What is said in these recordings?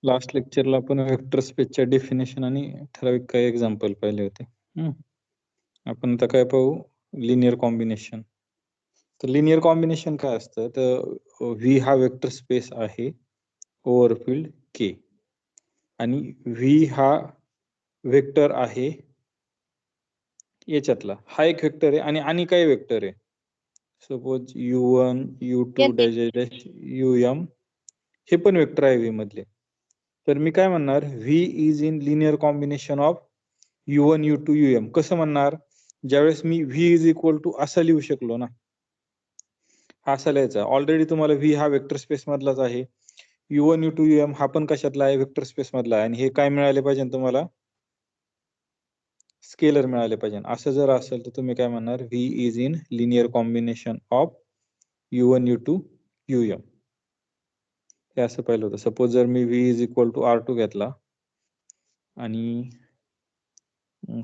Last लेक्चरला आपण vector स्पेसच्या definition आणि ठराविक काही एक्झाम्पल पाहिले होते. आपण आता काय पाहू, लिनियर कॉम्बिनेशन. तर लिनियर कॉम्बिनेशन काय असतं, तर व्ही हा वेक्टर स्पेस आहे ओव्हरफिल्ड के, आणि व्ही हा वेक्टर आहे याच्यातला, हा एक वेक्टर आहे आणि काही वेक्टर आहे. Suppose u1 u2 dash dash um, हे पण वेक्टर आहे व्ही मधले. तर मी काय म्हणणार, V is in linear combination of u1 u2 um. कसं म्हणणार, ज्यावेळेस मी व्ही इज इक्वल टू असं लिहू शकलो ना, हा असा लिहायचा. ऑलरेडी तुम्हाला व्ही हा वेक्टर स्पेस मधलाच आहे, u1 u2 um हा पण कशातला आहे, वेक्टर स्पेस मधला आहे, आणि हे काय मिळाले पाहिजे तुम्हाला, स्केलर मिळाले पाहिजे. असं जर असेल तर तुम्ही काय म्हणणार, V is in linear combination of u1 u2 um. हे असं पाहिलं होतं. सपोज जर मी V is equal to R2 घेतला आणि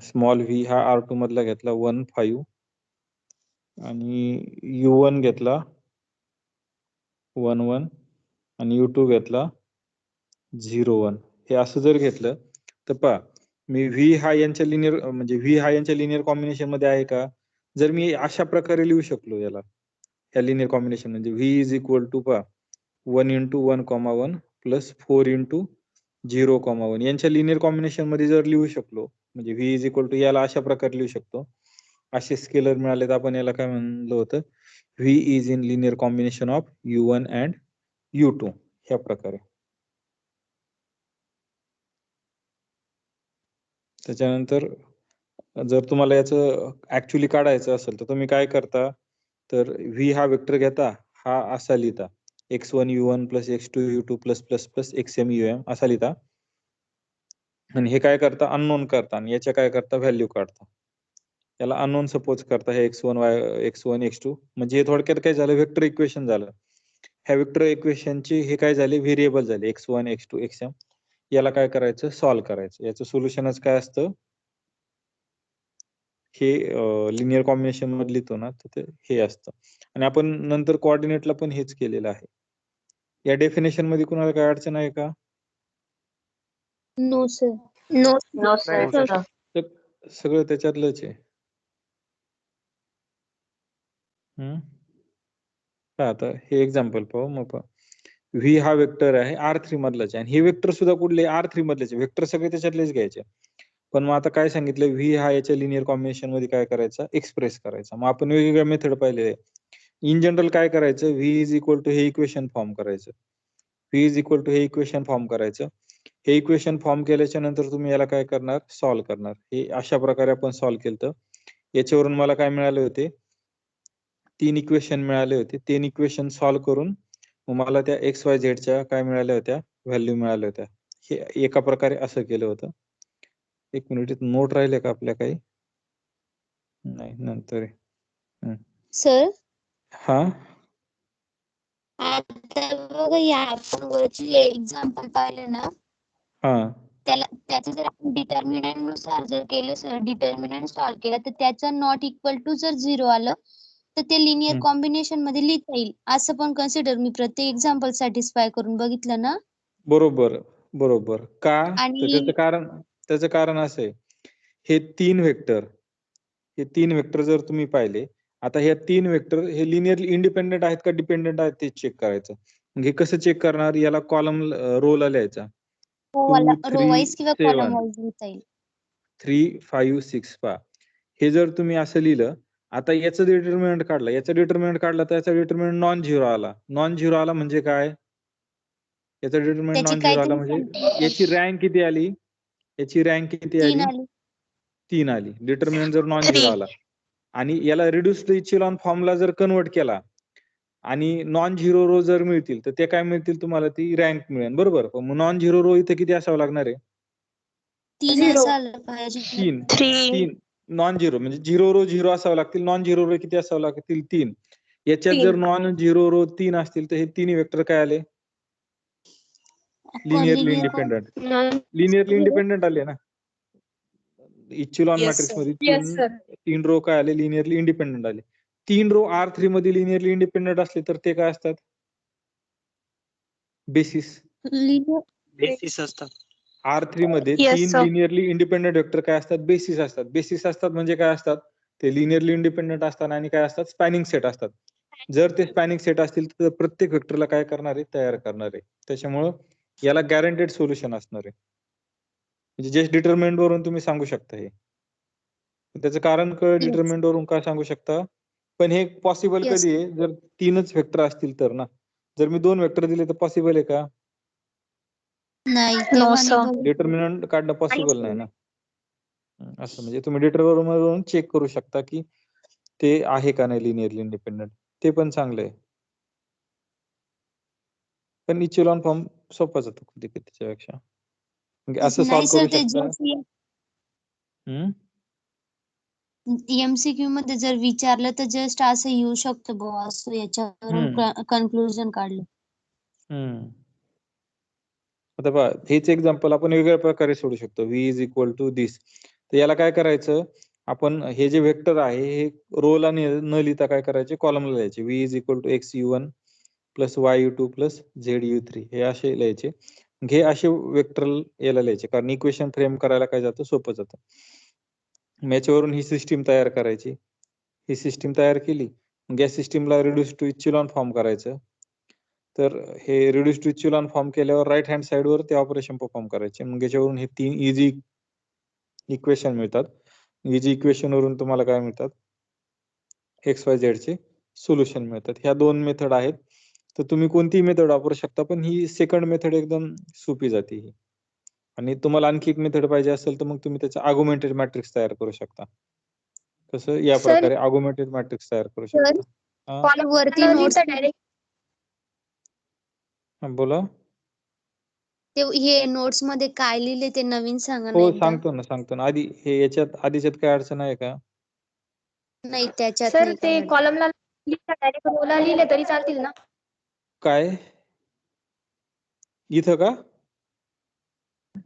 स्मॉल व्ही हा R2 मधला घेतला 1 5 आणि u1 घेतला 1 1 आणि u2 घेतला 0 1, हे असं जर घेतलं तर पहा, मी व्ही हा यांच्या लिनियर म्हणजे व्ही हा यांच्या लिनियर कॉम्बिनेशन मध्ये आहे का. जर मी अशा प्रकारे लिहू शकलो याला, या लिनियर कॉम्बिनेशन म्हणजे व्ही इज इक्वल टू पहा 1 into 1 comma 1 plus 4 into 0 comma 1, यांच्या लिनियर कॉम्बिनेशन मध्ये जर लिहू शकलो, म्हणजे व्ही इज इक्वल टू याला अशा प्रकारे लिहू शकतो. असे स्केलर मिळाले तर आपण याला काय म्हणलं होतं, V is in linear combination of u1 and u2, ह्या प्रकारे. त्याच्यानंतर जर तुम्हाला याचं ऍक्च्युली काढायचं असेल तर तुम्ही काय करता, तर व्ही हा वेक्टर घेता, हा असा लिहिता x1 u1 plus x2 u2 plus plus plus xm um असा लिहिता, आणि हे काय करता, अननोन करता, आणि याच्या काय करता, व्हॅल्यू काढता. याला अननोन सपोज करता, हे x1 x1 x2, म्हणजे हे थोडक्यात काय झालं, वेक्टर इक्वेशन झालं. ह्या वेक्टर इक्वेशनचे हे काय झाले, व्हेरिएबल झाले x1 x2 xm. याला काय करायचं, सॉल्व्ह करायचं. याचं सोल्युशनच काय असतं, हे लिनियर कॉम्बिनेशन मध्ये लिहितो ना, तर हे असतं. आणि आपण नंतर कोऑर्डिनेटला पण हेच केलेलं आहे. या डेफिनेशन मध्ये कुणाला काय अडचण आहे का? No sir. No sir. सगळं त्याच्यातलंच आहे. आता हे एक्झाम्पल पाहू. मग व्ही हा वेक्टर आहे R3 मधलाच आहे, आणि हे वेक्टर सुद्धा कुठले, R3 मधलेच आहे. वेक्टर सगळे त्याच्यातलेच घ्यायचे. पण मग आता काय सांगितलं, व्ही हा याच्या लिनियर कॉम्बिनेशन मध्ये काय करायचा, एक्सप्रेस करायचा. मग आपण वेगवेगळ्या मेथड पाहिले. इन जनरल काय करायचं, व्ही इज इक्वल टू हे इक्वेशन फॉर्म करायचं, व्ही इज इक्वल टू हे इक्वेशन फॉर्म करायचं. हे इक्वेशन फॉर्म केल्याच्या नंतर तुम्ही याला काय करणार, सॉल्व्ह करणार. हे अशा प्रकारे आपण सॉल्व्ह केलं. तर याच्यावरून मला काय मिळाले होते, 3 इक्वेशन मिळाले होते. 3 इक्वेशन सॉल्व्ह करून मला त्या एक्स वाय झेडच्या काय मिळाल्या होत्या, व्हॅल्यू मिळाल्या होत्या. हे एका प्रकारे असं केलं होतं. एक मिनिट, नोट राहिले का आपल्या काही? नाही, नंतर. सर हा, आता बघा, या आपण वरची एक्झाम्पल पाहिले ना, हा, त्याचं जर आपण डिटर्मिनंट नुसार जर केलं सर, डिटर्मिनंट सॉल्व्ह केलं, तर त्याचं नॉट इक्वल टू जर 0 आलं तर ते लिनियर कॉम्बिनेशन मध्ये लिहिता येईल. असं पण कन्सिडर मी प्रत्येक एक्झाम्पल सॅटिस्फाय करून बघितलं ना. बरोबर बरोबर. का, तर आणि त्याचं कारण असं आहे, हे 3 वेक्टर जर तुम्ही पाहिले, आता हे 3 वेक्टर हे लिनियरली इंडिपेंडेंट आहेत का डिपेंडेंट आहेत ते चेक करायचं. म्हणजे कसं चेक करणार, याला कॉलम रोला लिहायचा, 2 रो 3 वाईज किंवा 7 कॉलम वाईज लिहिता येईल. 3 5 6 पहा. हे जर तुम्ही असं लिहिलं, आता याचं डिटर्मिनंट काढलं, तर याचा डिटर्मिनंट नॉन झिरो आला. नॉन झिरो आला म्हणजे काय, याचा डिटर्मिनंट त्याची नॉन झिरो आला काहीतरी म्हणजे याची रँक किती आली, 3 आली. 3 आली. डिटर्मिनंट जर नॉन झिरो आला, आणि याला रिड्यूस्ड इचेलॉन फॉर्मला जर कन्वर्ट केला आणि नॉन झिरो रो जर मिळतील, तर ते काय मिळतील तुम्हाला, ती रँक मिळेल. बरोबर. मग नॉन झिरो रो इथे किती असावं लागणार आहे, 3 असायला पाहिजे. 3 नॉन झिरो म्हणजे झिरो रो 0 असावं लागतील. नॉन झिरो रो किती असावं लागतील, 3. याच्यात जर नॉन झिरो रो 3 असतील तर हे 3 वेक्टर काय आले, लिनियरली इंडिपेंडेंट आले ना. इचेलॉन मॅट्रिक्स मध्ये 3 रो काय आले, लिनियरली इंडिपेंडेंट आले. 3 रो R3 मध्ये लिनियरली इंडिपेंडेंट असले तर ते काय असतात, बेसिस. बेसिस असतात. R3 मध्ये Yes, 3 sir. Linearly independent vector काय असतात? बेसिस असतात. बेसिस असतात म्हणजे काय असतात? ते लिनियरली इंडिपेंडेंट असतात आणि काय असतात? स्पॅनिंग सेट असतात. जर ते स्पॅनिंग सेट असतील तर प्रत्येक वेक्टरला काय करणार आहे? तयार करणार आहे. त्याच्यामुळं याला गॅरंटेड सोल्युशन असणार आहे. म्हणजे जस्ट डिटर्मिनंट वरून तुम्ही सांगू शकता हे. त्याचं कारण डिटर्मिनंट वरून काय सांगू शकता? पण हे पॉसिबल Yes. कधी आहे? जर 3च वेक्टर असतील तर ना. जर मी 2 वेक्टर दिले तर पॉसिबल आहे का? नाही No, तेव्हा नाही sir. बघू. डिटर्मिनंट काढणं पॉसिबल नाही ना. असं म्हणजे तुम्ही डिटर्मिनंट चेक करू शकता की ते आहे का नाही लिनियरली इंडिपेंडेंट. ते पण चांगलं आहे. पण इचेलॉन फॉर्म सोपा जातो कधी-कधी त्याच्यापेक्षा. म्हणजे असं नाही सॉल्व्ह सर करू ते शकता. जस्ट हं. MCQ मध्ये जर विचारलं तर जस्ट असं येऊ शकतं बुवा असं याच्यावरून कन्क्लुजन काढलं. हं. आता पहा हेच एक्झाम्पल आपण वेगळ्या प्रकारे सोडू शकतो. V is equal to this. तर याला काय करायचं? आपण हे जे वेक्टर आहे हे रोला न लिहिता काय करायचे? कॉलमला लिहायचे. V is equal to XU1 plus YU2 plus ZU3 हे असे लिहायचे. हे असे वेक्टर याला लिहायचे कारण इक्वेशन फ्रेम करायला काय जातं? सोपं जातं. याच्यावरून ही सिस्टीम तयार करायची. ही सिस्टीम तयार केली. मग या सिस्टीमला रिड्यूस टू इचेलॉन फॉर्म करायचं. तर हे रिड्यूस टू इचेलॉन फॉर्म केल्यावर राइट हँड साइडवर ते ऑपरेशन परफॉर्म करायचे. मग याच्यावरून हे 3 इझी इक्वेशन मिळतात. इझी इक्वेशन वरून तुम्हाला काय मिळतात? XYZ चे सोल्युशन मिळतात. ह्या 2 मेथड आहेत. तर तुम्ही कोणतीही मेथड वापरू शकता पण ही सेकंड मेथड एकदम सोपी जाते ही. आणि तुम्हाला आणखी एक मेथड पाहिजे असेल तर मग तुम्ही त्याचा आर्ग्युमेंटेड मॅट्रिक्स तयार करू शकता. कसं? या Sir, प्रकारे आर्ग्युमेंटेड मॅट्रिक्स तयार करू शकता. हां. कॉलम वरती notes डायरेक्ट हां, बोला. ते हे नोट्स मध्ये काय लिहिले ते नवीन सांगा ना हो, एकदा. सांगतो ना. आधी हे याच्यात आधीच्यात काही अडचण आहे का? नाही त्याच्यात सर नाही ते काय. कॉलमला डायरेक्ट रोला लिहिले तरी चालतील ना? काय? इथं का?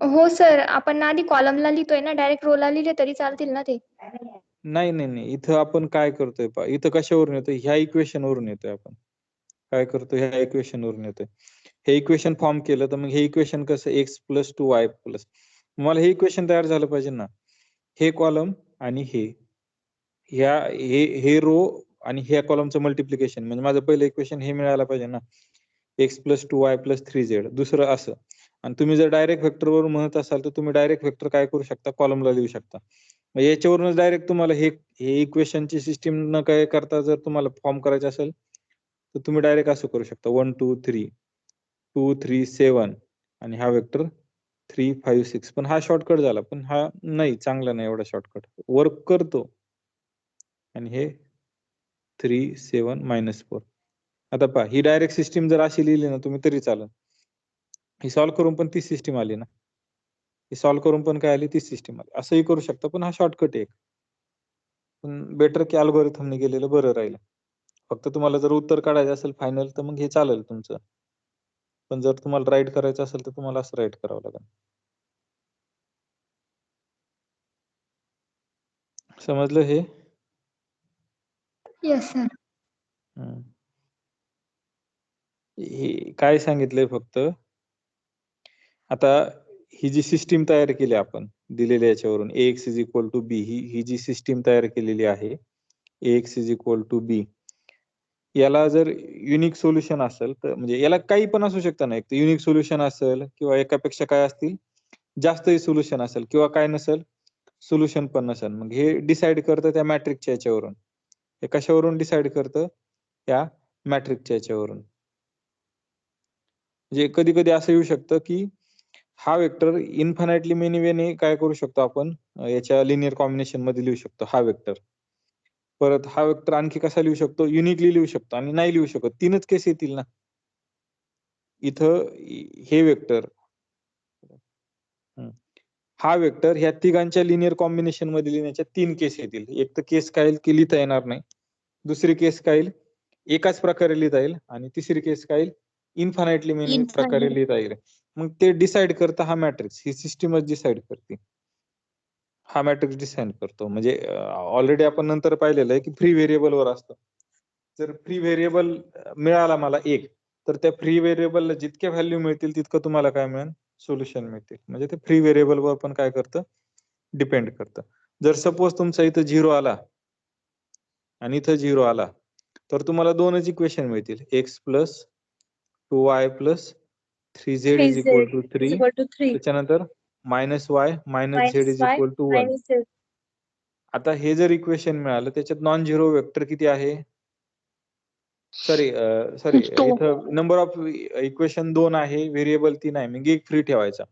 हो सर, आपण आधी कॉलमला लिहितोय ना, डायरेक्ट रोला लिहिले तरी चालतील ना ते? नाही. इथं आपण काय करतोय पहा, इथं कशावरून येतोय? ह्या इक्वेशन वरून येतोय आपण. काय करतो? ह्या इक्वेशन वरून येतोय. हे इक्वेशन फॉर्म केलं तर मग हे इक्वेशन कसं x + 2y प्लस मला हे इक्वेशन तयार झालं पाहिजे ना. हे कॉलम आणि हे. हे रो आणि ह्या कॉलमचं मल्टिप्लिकेशन म्हणजे माझं पहिलं इक्वेशन हे मिळायला पाहिजे ना. x + 2y + 3z दुसरं असं. आणि तुम्ही जर डायरेक्ट वेक्टरवर म्हणत असाल तर तुम्ही डायरेक्ट वेक्टर काय करू शकता? कॉलमला लिहू शकता. मग याच्यावरूनच डायरेक्ट तुम्हाला हे इक्वेशनची सिस्टीम न काय करता जर तुम्हाला फॉर्म करायचं असेल तर तुम्ही डायरेक्ट असं करू शकता 1 2 3 2 3 7 आणि हा वेक्टर 3 5 6 पण हा शॉर्टकट झाला पण हा नाही चांगला नाही एवढा शॉर्टकट वर्क करतो आणि हे 3 7 -4 आता पहा ही डायरेक्ट सिस्टीम जर अशी लिहिली ना तुम्ही तरी चालेल. ही सॉल्व्ह करून पण तीच सिस्टीम आली ना. ही सॉल्व्ह करून पण काय आली? तीच सिस्टीम आली. असंही करू शकता पण हा शॉर्टकट आहे एक. पण बेटर की अल्गोरिथमने गेलेलं बरं राहील. फक्त तुम्हाला जर उत्तर काढायचं असेल फायनल तर मग हे चालेल तुमचं. पण जर तुम्हाला राईट करायचं असेल तर तुम्हाला असं राईट करावं लागेल. समजलं हे? Yes sir. हं. हे काय सांगितलंय फक्त आता ही जी सिस्टीम तयार केली आपण दिलेल्या याच्यावरून Ax = b ही जी सिस्टीम तयार केलेली आहे Ax = b याला जर युनिक सोल्युशन असेल तर म्हणजे याला काही पण असू शकतं ना एक युनिक सोल्युशन असेल किंवा एकापेक्षा काय असतील जास्तही सोल्युशन असेल किंवा काय नसेल सोल्युशन पण नसेल मग हे डिसाईड करतं त्या मॅट्रिक्सच्या याच्यावरून हे कशावरून डिसाईड करतं त्या मॅट्रिक्सच्या याच्यावरून म्हणजे कधी कधी असं येऊ शकतं की हा वेक्टर इन्फानाइटली मेनी वेने काय करू शकतो आपण याच्या लिनियर कॉम्बिनेशन मध्ये लिहू शकतो हा वेक्टर परत हा वेक्टर आणखी कसा लिहू शकतो युनिकली लिहू शकतो आणि नाही लिहू शकत तीनच केस येतील ना इथं हे वेक्टर हा वेक्टर ह्या तिघांच्या लिनियर कॉम्बिनेशन मध्ये लिहिण्याच्या 3 केस येतील एक तर केस काय की लिहिता येणार नाही दुसरी केस काय एकाच प्रकारे लिहिता येईल आणि तिसरी केस काय इन्फानाइटली मेनी प्रकारे लिहिता येईल मग ते डिसाईड करतं हा मॅट्रिक्स ही सिस्टीमच डिसाईड करते हा मॅट्रिक्स डिसाईड करतो म्हणजे ऑलरेडी आपण नंतर पाहिलेलं आहे की फ्री व्हेरिएबल वर असतं जर फ्री व्हेरिएबल मिळाला मला एक तर त्या फ्री व्हेरिएबलला जितक्या व्हॅल्यू मिळतील तितकं तुम्हाला काय मिळेल सोल्युशन मिळतील. म्हणजे ते फ्री व्हेरिएबल वर पण काय करतं, डिपेंड करतं. जर सपोज तुमचा इथं 0 आला आणि इथं 0 आला, तर तुम्हाला दोनच इक्वेशन मिळतील. x plus 2y plus 3z is equal to 3. त्याच्यानंतर minus y minus z is equal to 1. आता हे जर इक्वेशन मिळालं, त्याच्यात नॉन झिरो वेक्टर किती आहे? सॉरी इथं नंबर ऑफ इक्वेशन 2 आहे, व्हेरिएबल 3 आहे, मग एक फ्री ठेवायचा.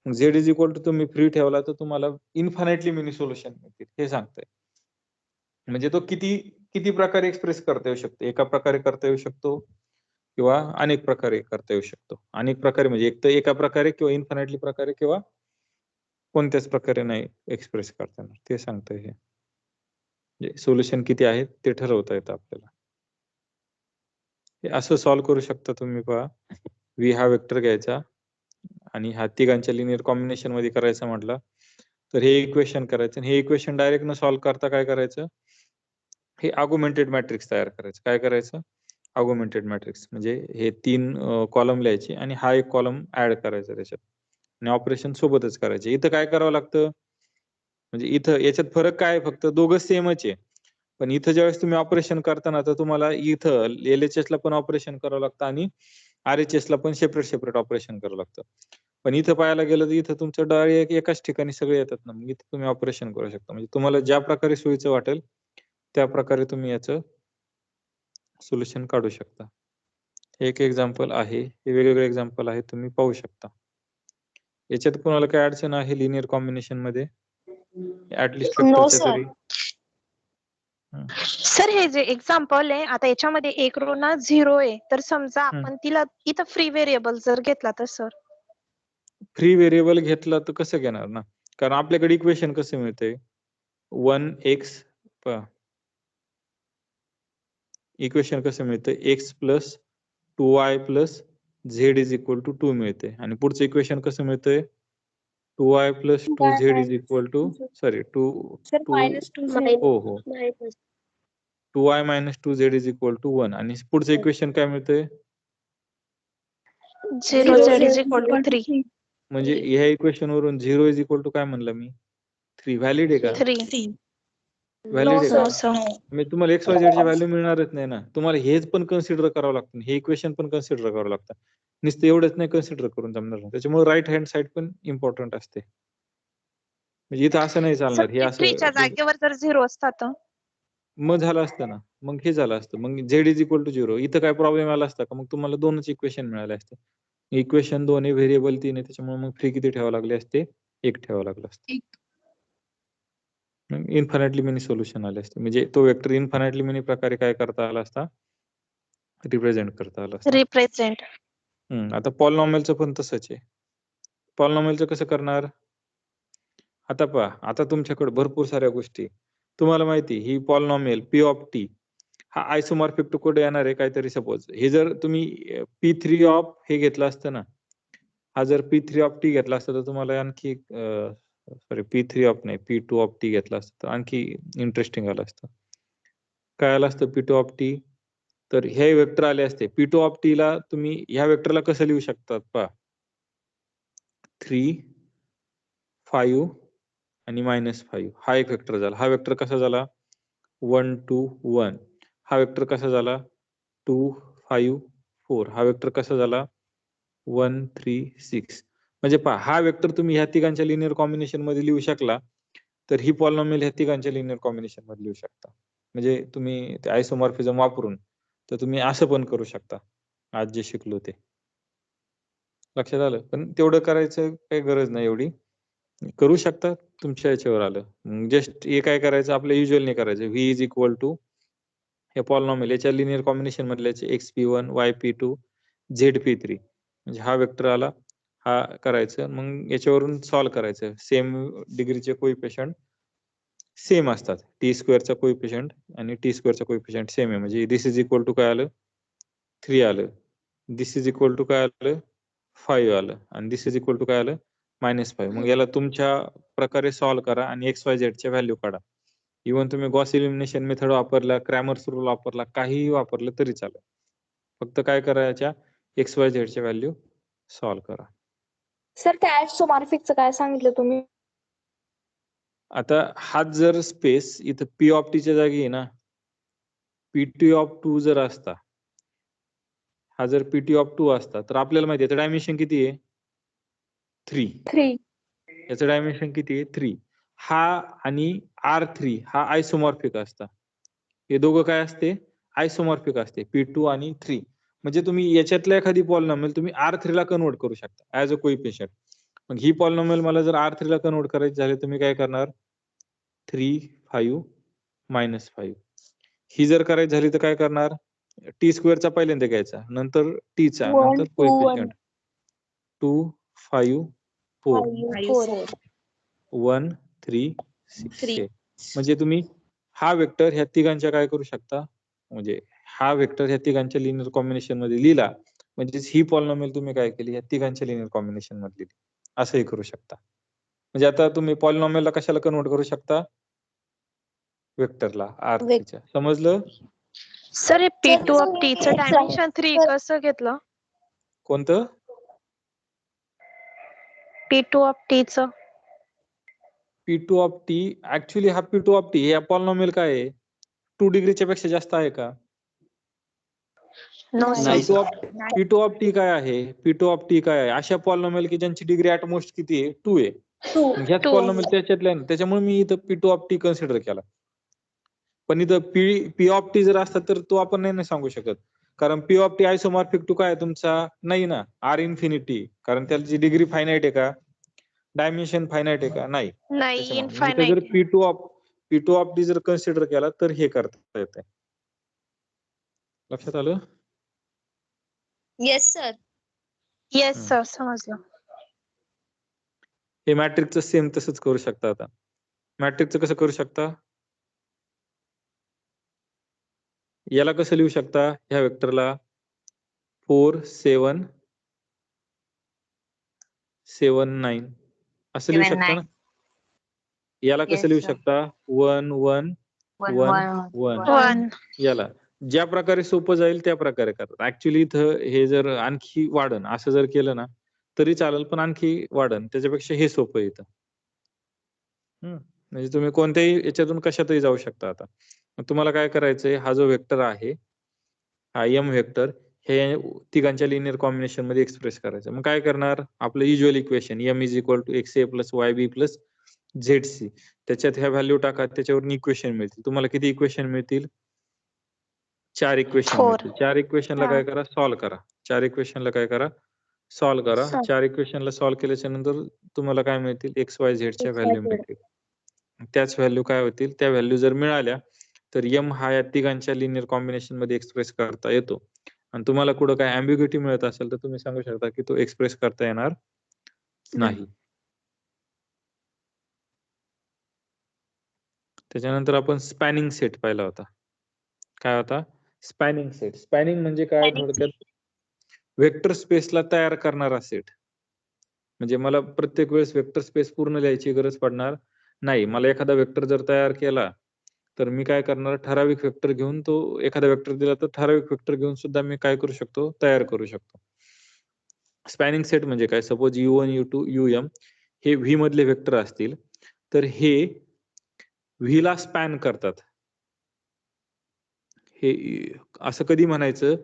मग z इज इक्वल टू तुम्ही फ्री ठेवला तर तुम्हाला इन्फायनाइटली मेनी सोल्युशन मिळतील, हे सांगतंय. म्हणजे तो किती प्रकारे एक्सप्रेस करता येऊ शकतो. एका प्रकारे करता येऊ शकतो किंवा अनेक प्रकारे करता येऊ शकतो. अनेक प्रकारे म्हणजे एक तर एका प्रकारे किंवा इन्फायनाइटली प्रकारे किंवा कोणत्याच प्रकारे नाही एक्सप्रेस करता येणार, ते सांगतंय हे. म्हणजे सोल्युशन किती आहेत ते ठरवता येतं आपल्याला. हे असं सॉल्व्ह करू शकता तुम्ही. पहा, व्ही हा वेक्टर घ्यायचा आणि हा तिघांच्या लिनियर कॉम्बिनेशन मध्ये करायचं म्हटलं तर हे इक्वेशन करायचं आणि हे इक्वेशन डायरेक्ट न सॉल्व्ह करता काय करायचं, हे आर्ग्युमेंटेड मॅट्रिक्स तयार करायचं. काय करायचं, आर्ग्युमेंटेड मॅट्रिक्स. म्हणजे हे 3 कॉलम लिहायचे आणि हा एक कॉलम ऍड करायचा त्याच्यात आणि ऑपरेशन सोबतच करायचे. इथं काय करावं लागतं, म्हणजे इथं याच्यात फरक काय, फक्त दोघं सेमच आहे. पण इथं ज्यावेळेस तुम्ही ऑपरेशन करताना तर तुम्हाला इथं LHS ला पण ऑपरेशन करावं लागतं आणि RHS ला पण सेपरेट ऑपरेशन करावं लागतं. पण इथं पाहायला गेलं तर इथं तुमचं डायरेक्ट एकाच ठिकाणी सगळे येतात ना, मग इथं तुम्ही ऑपरेशन करू शकता. म्हणजे तुम्हाला ज्या प्रकारे सोयीचं वाटेल त्या प्रकारे तुम्ही याचं सोल्युशन काढू शकता. एक एक्झाम्पल आहे, हे वेगवेगळे एक्झाम्पल आहे, तुम्ही पाहू शकता. याच्यात कोणाला काय अडचण आहे लिनियर कॉम्बिनेशन मध्ये, ऍटलिस्ट नो वेक्टरच्या सर. तरी? सर हे जे एक्झाम्पल आहे, आता याच्यामध्ये एक रो ना 0 आहे, तर समजा आपण तिला इथं फ्री व्हेरिएबल जर घेतला तर सर? फ्री व्हेरिएबल घेतला तर कसं घेणार ना, कारण आपल्याकडे इक्वेशन कसं मिळते, 1x इक्वेशन कसं मिळतं, x plus 2y plus z is equal to 2 मिळते आणि पुढचं इक्वेशन कसं मिळतंय, 2y plus 2z is equal to sorry 2 हो 2y minus 2z is equal to 1 आणि पुढचं इक्वेशन काय मिळतंय, 0z इज इक्वल टू 3. म्हणजे ह्या इक्वेशन वरून 0 इज इक्वल टू काय म्हणलं मी, 3. व्हॅलिड आहे का? 3. व्हॅलिड आहे नो का? सर. मी तुम्हाला XYZ ची व्हॅल्यू मिळणारच नाही ना, तुम्हाला हेच पण कन्सिडर करावं लागतं, हे इक्वेशन पण कन्सिडर करावं लागतं. नुसतं एवढंच नाही कन्सिडर करून जमणार नाही. त्याच्यामुळे राईट हँड साइड पण इम्पॉर्टंट असते. म्हणजे इथं असं नाही चालणार, हे असं 3च्या जागेवर जर 0 असता तर? मग झालं असतं ना, मग हे झालं असतं, मग z इज इक्वल टू 0. इथं काय प्रॉब्लेम आला असता का, मग तुम्हाला 2च इक्वेशन मिळाले असते. इक्वेशन 2 आहे, व्हेरिएबल 3 आहे, त्याच्यामुळे मग फ्री किती ठेवावं लागले असते, 1 ठेवावं लागलं असतं. इन्फायनाइटली मेनी सोल्युशन आले असते. म्हणजे तो वेक्टर इन्फायनाइटली मेनी प्रकारे काय करता आला असता, रिप्रेझेंट करता आला असता. रिप्रेझेंट. आता पॉलिनॉमियलचं पण तसंच आहे. पॉलिनॉमियलचं कसं करणार, आता पहा, आता तुमच्याकडे भरपूर साऱ्या गोष्टी, तुम्हाला माहिती ही पॉलिनॉमियल P ऑफ T हा आयसोमॉर्फिक टू कुठे येणार आहे, काहीतरी सपोज हे जर तुम्ही P3 ऑफ हे घेतलं असतं ना, हा जर P3 ऑफ T घेतला असता तर तुम्हाला आणखी सॉरी P3 ऑफ नाही P2 ऑफ T घेतला असतं तर आणखी इंटरेस्टिंग आलं असतं. काय आलं असतं P2 ऑफ T, तर हे वेक्टर आले असते. P2 ऑफ T ला तुम्ही ह्या वेक्टरला कसं लिहू शकतात पहा, 3 5 आणि -5 हा एक वेक्टर झाला. हा वेक्टर कसा झाला, 1 2 1. हा वेक्टर कसा झाला, 2 5 4. हा वेक्टर कसा झाला, 1 3 6. म्हणजे पहा, हा वेक्टर तुम्ही ह्या तिघांच्या लिनियर कॉम्बिनेशन मध्ये लिहू शकला तर ही पॉलिनॉमियल ह्या तिघांच्या लिनियर कॉम्बिनेशन मध्ये लिहू शकता. म्हणजे तुम्ही ते आयसोमॉर्फिझम वापरून तर तुम्ही असं पण करू शकता, आज जे शिकलो ते. लक्षात आलं? पण तेवढं करायचं काही गरज नाही एवढी, करू शकता, तुमच्या याच्यावर आलं. जस्ट हे काय करायचं, आपलं युज्युअल नाही करायचं. V इज इक्वल टू हे पॉलिनॉमियल याच्या लिनियर कॉम्बिनेशन मधल्याचे XP1 YP2 ZP3 म्हणजे हा वेक्टर आला, हा करायचं, मग याच्यावरून सॉल्व्ह करायचं. सेम डिग्रीचे कोइफिशियंट सेम असतात, t² चा कोइफिशियंट आणि t² चा कोइफिशियंट सेम आहे. म्हणजे दिस इज इक्वल टू काय आलं, 3 आलं, दिस इज इक्वल टू काय आलं, 5 आलं आणि दिस इज इक्वल टू काय आलं, -5. मग याला तुमच्या प्रकारे सॉल्व्ह करा आणि XYZ च्या व्हॅल्यू काढा. इव्हन तुम्ही गॉस एलिमिनेशन मेथड वापरला, क्रॅमर्स रूल वापरला, काहीही वापरलं तरी चालेल. फक्त काय करायच्या, XYZ च्या व्हॅल्यू सॉल्व्ह करा. सर त्या आयसोमॉर्फिकचं काय सांगितलं तुम्ही? आता हाच जर स्पेस इथं पी ऑफ टीच्या जागी आहे ना, पीटी ऑफ 2 जर असता, हा जर पीटी ऑफ 2 असता तर आपल्याला माहिती आहे याचं डायमेन्शन किती आहे? 3. 3. याचं डायमेन्शन किती आहे? 3. हा आणि R3 हा आयसोमॉर्फिक असता. हे दोघं काय असते? आयसोमॉर्फिक असते, P2 आणि 3. म्हणजे तुम्ही याच्यातल्या एखादी पॉलिनॉमियल तुम्ही R3 ला कन्वर्ट करू शकता ऍज अ कोइफिशियंट. मग ही पॉलिनॉमियल मला जर R3 ला कन्वर्ट करायची झाली तर मी काय करणार? 3, 5, -5. ही जर करायची झाली तर काय करणार? टी स्क्वेअरचा पहिल्यांदा घ्यायचा, नंतर टीचा, 1, नंतर 2, 1, कोइफिशियंट. 2, 5, 4, 5, 4. 1, 3, 6. म्हणजे तुम्ही हा वेक्टर ह्या तिघांच्या काय करू शकता? म्हणजे हा वेक्टर ह्या तिघांच्या लिनियर कॉम्बिनेशन मध्ये लिहिला, म्हणजेच ही पॉलिनॉमियल तुम्ही काय केली? ह्या तिघांच्या लिनियर कॉम्बिनेशन मध्ये लिहिली. असंही करू शकता. म्हणजे आता तुम्ही पॉलिनॉमियलला कशाला कन्वर्ट करू शकता? वेक्टरला, R3च्या. समजलं? सर हे P2 Sir, ऑफ T चं डायमेन्शन 3 sir. कसं घेतलं? कोणतं? P2 ऑफ T चं P2 ऑफ T, ऍक्च्युली हा P2 ऑफ T या पॉलिनॉमियल काय आहे? 2 डिग्रीच्या पेक्षा जास्त आहे का? नो नाही. सर. P2 ऑफ T काय आहे? P2 ऑफ T काय आहे? अशा पॉलिनॉमियल की ज्यांची डिग्री ऍट मोस्ट किती आहे? 2 आहे. 2. मग ह्याच 2. पॉलिनॉमियल त्याच्यातल्या आहे ना, त्याच्यामुळे मी इथं P2 ऑफ T कन्सिडर केला. पण इथं P ऑफ T जर असता तर तो आपण नाही सांगू शकत, कारण P ऑफ T आयसोमॉर्फिक टू काय तुमचा नाही ना, R इन्फिनिटी. कारण त्याची डिग्री फायनाइट आहे का? डायमेन्शन फायनाइट आहे का? नाही. नाही, त्याच्यामुळे मग इथं जर इनफायनाइट. P2 ऑफ T जर कन्सिडर केला तर हे करता येते. लक्षात आलं? Yes, sir. येस सर, समजलं. हे मॅट्रिक्सचं सेम तसंच करू शकता. आता मॅट्रिक्सचं कसं करू शकता? याला कसं लिहू शकता? ह्या वेक्टरला 4, 7, 7, 9 असं लिहू 7, शकता 9. ना? याला कसं Yes, लिहू sir. शकता? 1, 1, 1, 1, 1, 1. 1. याला ज्या प्रकारे सोपं जाईल त्या प्रकारे करा. ऍक्च्युली इथं हे जर आणखी वाढन असं जर केलं ना तरी चालेल, पण आणखी वाढन त्याच्यापेक्षा हे सोपं आहे इथं. म्हणजे तुम्ही कोणत्याही याच्यातून कशातही जाऊ शकता. आता मग तुम्हाला काय करायचंय? हा जो वेक्टर आहे, हा एम वेक्टर हे तिघांच्या लिनियर कॉम्बिनेशन मध्ये एक्सप्रेस करायचं. मग काय करणार? आपलं usual equation m is equal to XA plus YB plus ZC. त्याच्यात ह्या व्हॅल्यू टाका, त्याच्यावरून इक्वेशन मिळतील. तुम्हाला किती इक्वेशन मिळतील? 4 इक्वेशन 4. मिळतील. 4 इक्वेशनला काय करा? सॉल्व्ह करा. 4 इक्वेशनला काय करा? सॉल्व्ह करा. Solve. 4 इक्वेशनला सॉल्व्ह केल्याच्या नंतर तुम्हाला काय मिळतील? XYZ च्या व्हॅल्यू मिळतील. त्याच व्हॅल्यू काय होतील? त्या व्हॅल्यू जर मिळाल्या तर m हा या तिघांच्या लिनियर कॉम्बिनेशन मध्ये एक्सप्रेस करता येतो. आणि तुम्हाला कुठं काय अँबिग्युइटी मिळत असेल तर तुम्ही सांगू शकता की तो एक्सप्रेस करता येणार नाही. त्याच्यानंतर आपण स्पॅनिंग सेट पाहिला होता. काय होता? Spanning set. स्पॅनिंग म्हणजे काय? थोडक्यात वेक्टर स्पेसला तयार करणारा सेट. म्हणजे मला प्रत्येक वेळेस वेक्टर स्पेस पूर्ण लिहायची गरज पडणार नाही. मला एखादा वेक्टर जर तयार केला तर मी काय करणार? ठराविक वेक्टर घेऊन, तो एखादा वेक्टर दिला तर ठराविक वेक्टर घेऊन सुद्धा मी काय करू शकतो? तयार करू शकतो. स्पॅनिंग सेट म्हणजे काय? सपोज U1, U2, UM हे व्ही मधले वेक्टर असतील तर हे व्ही ला स्पॅन करतात. हे असं कधी म्हणायचं?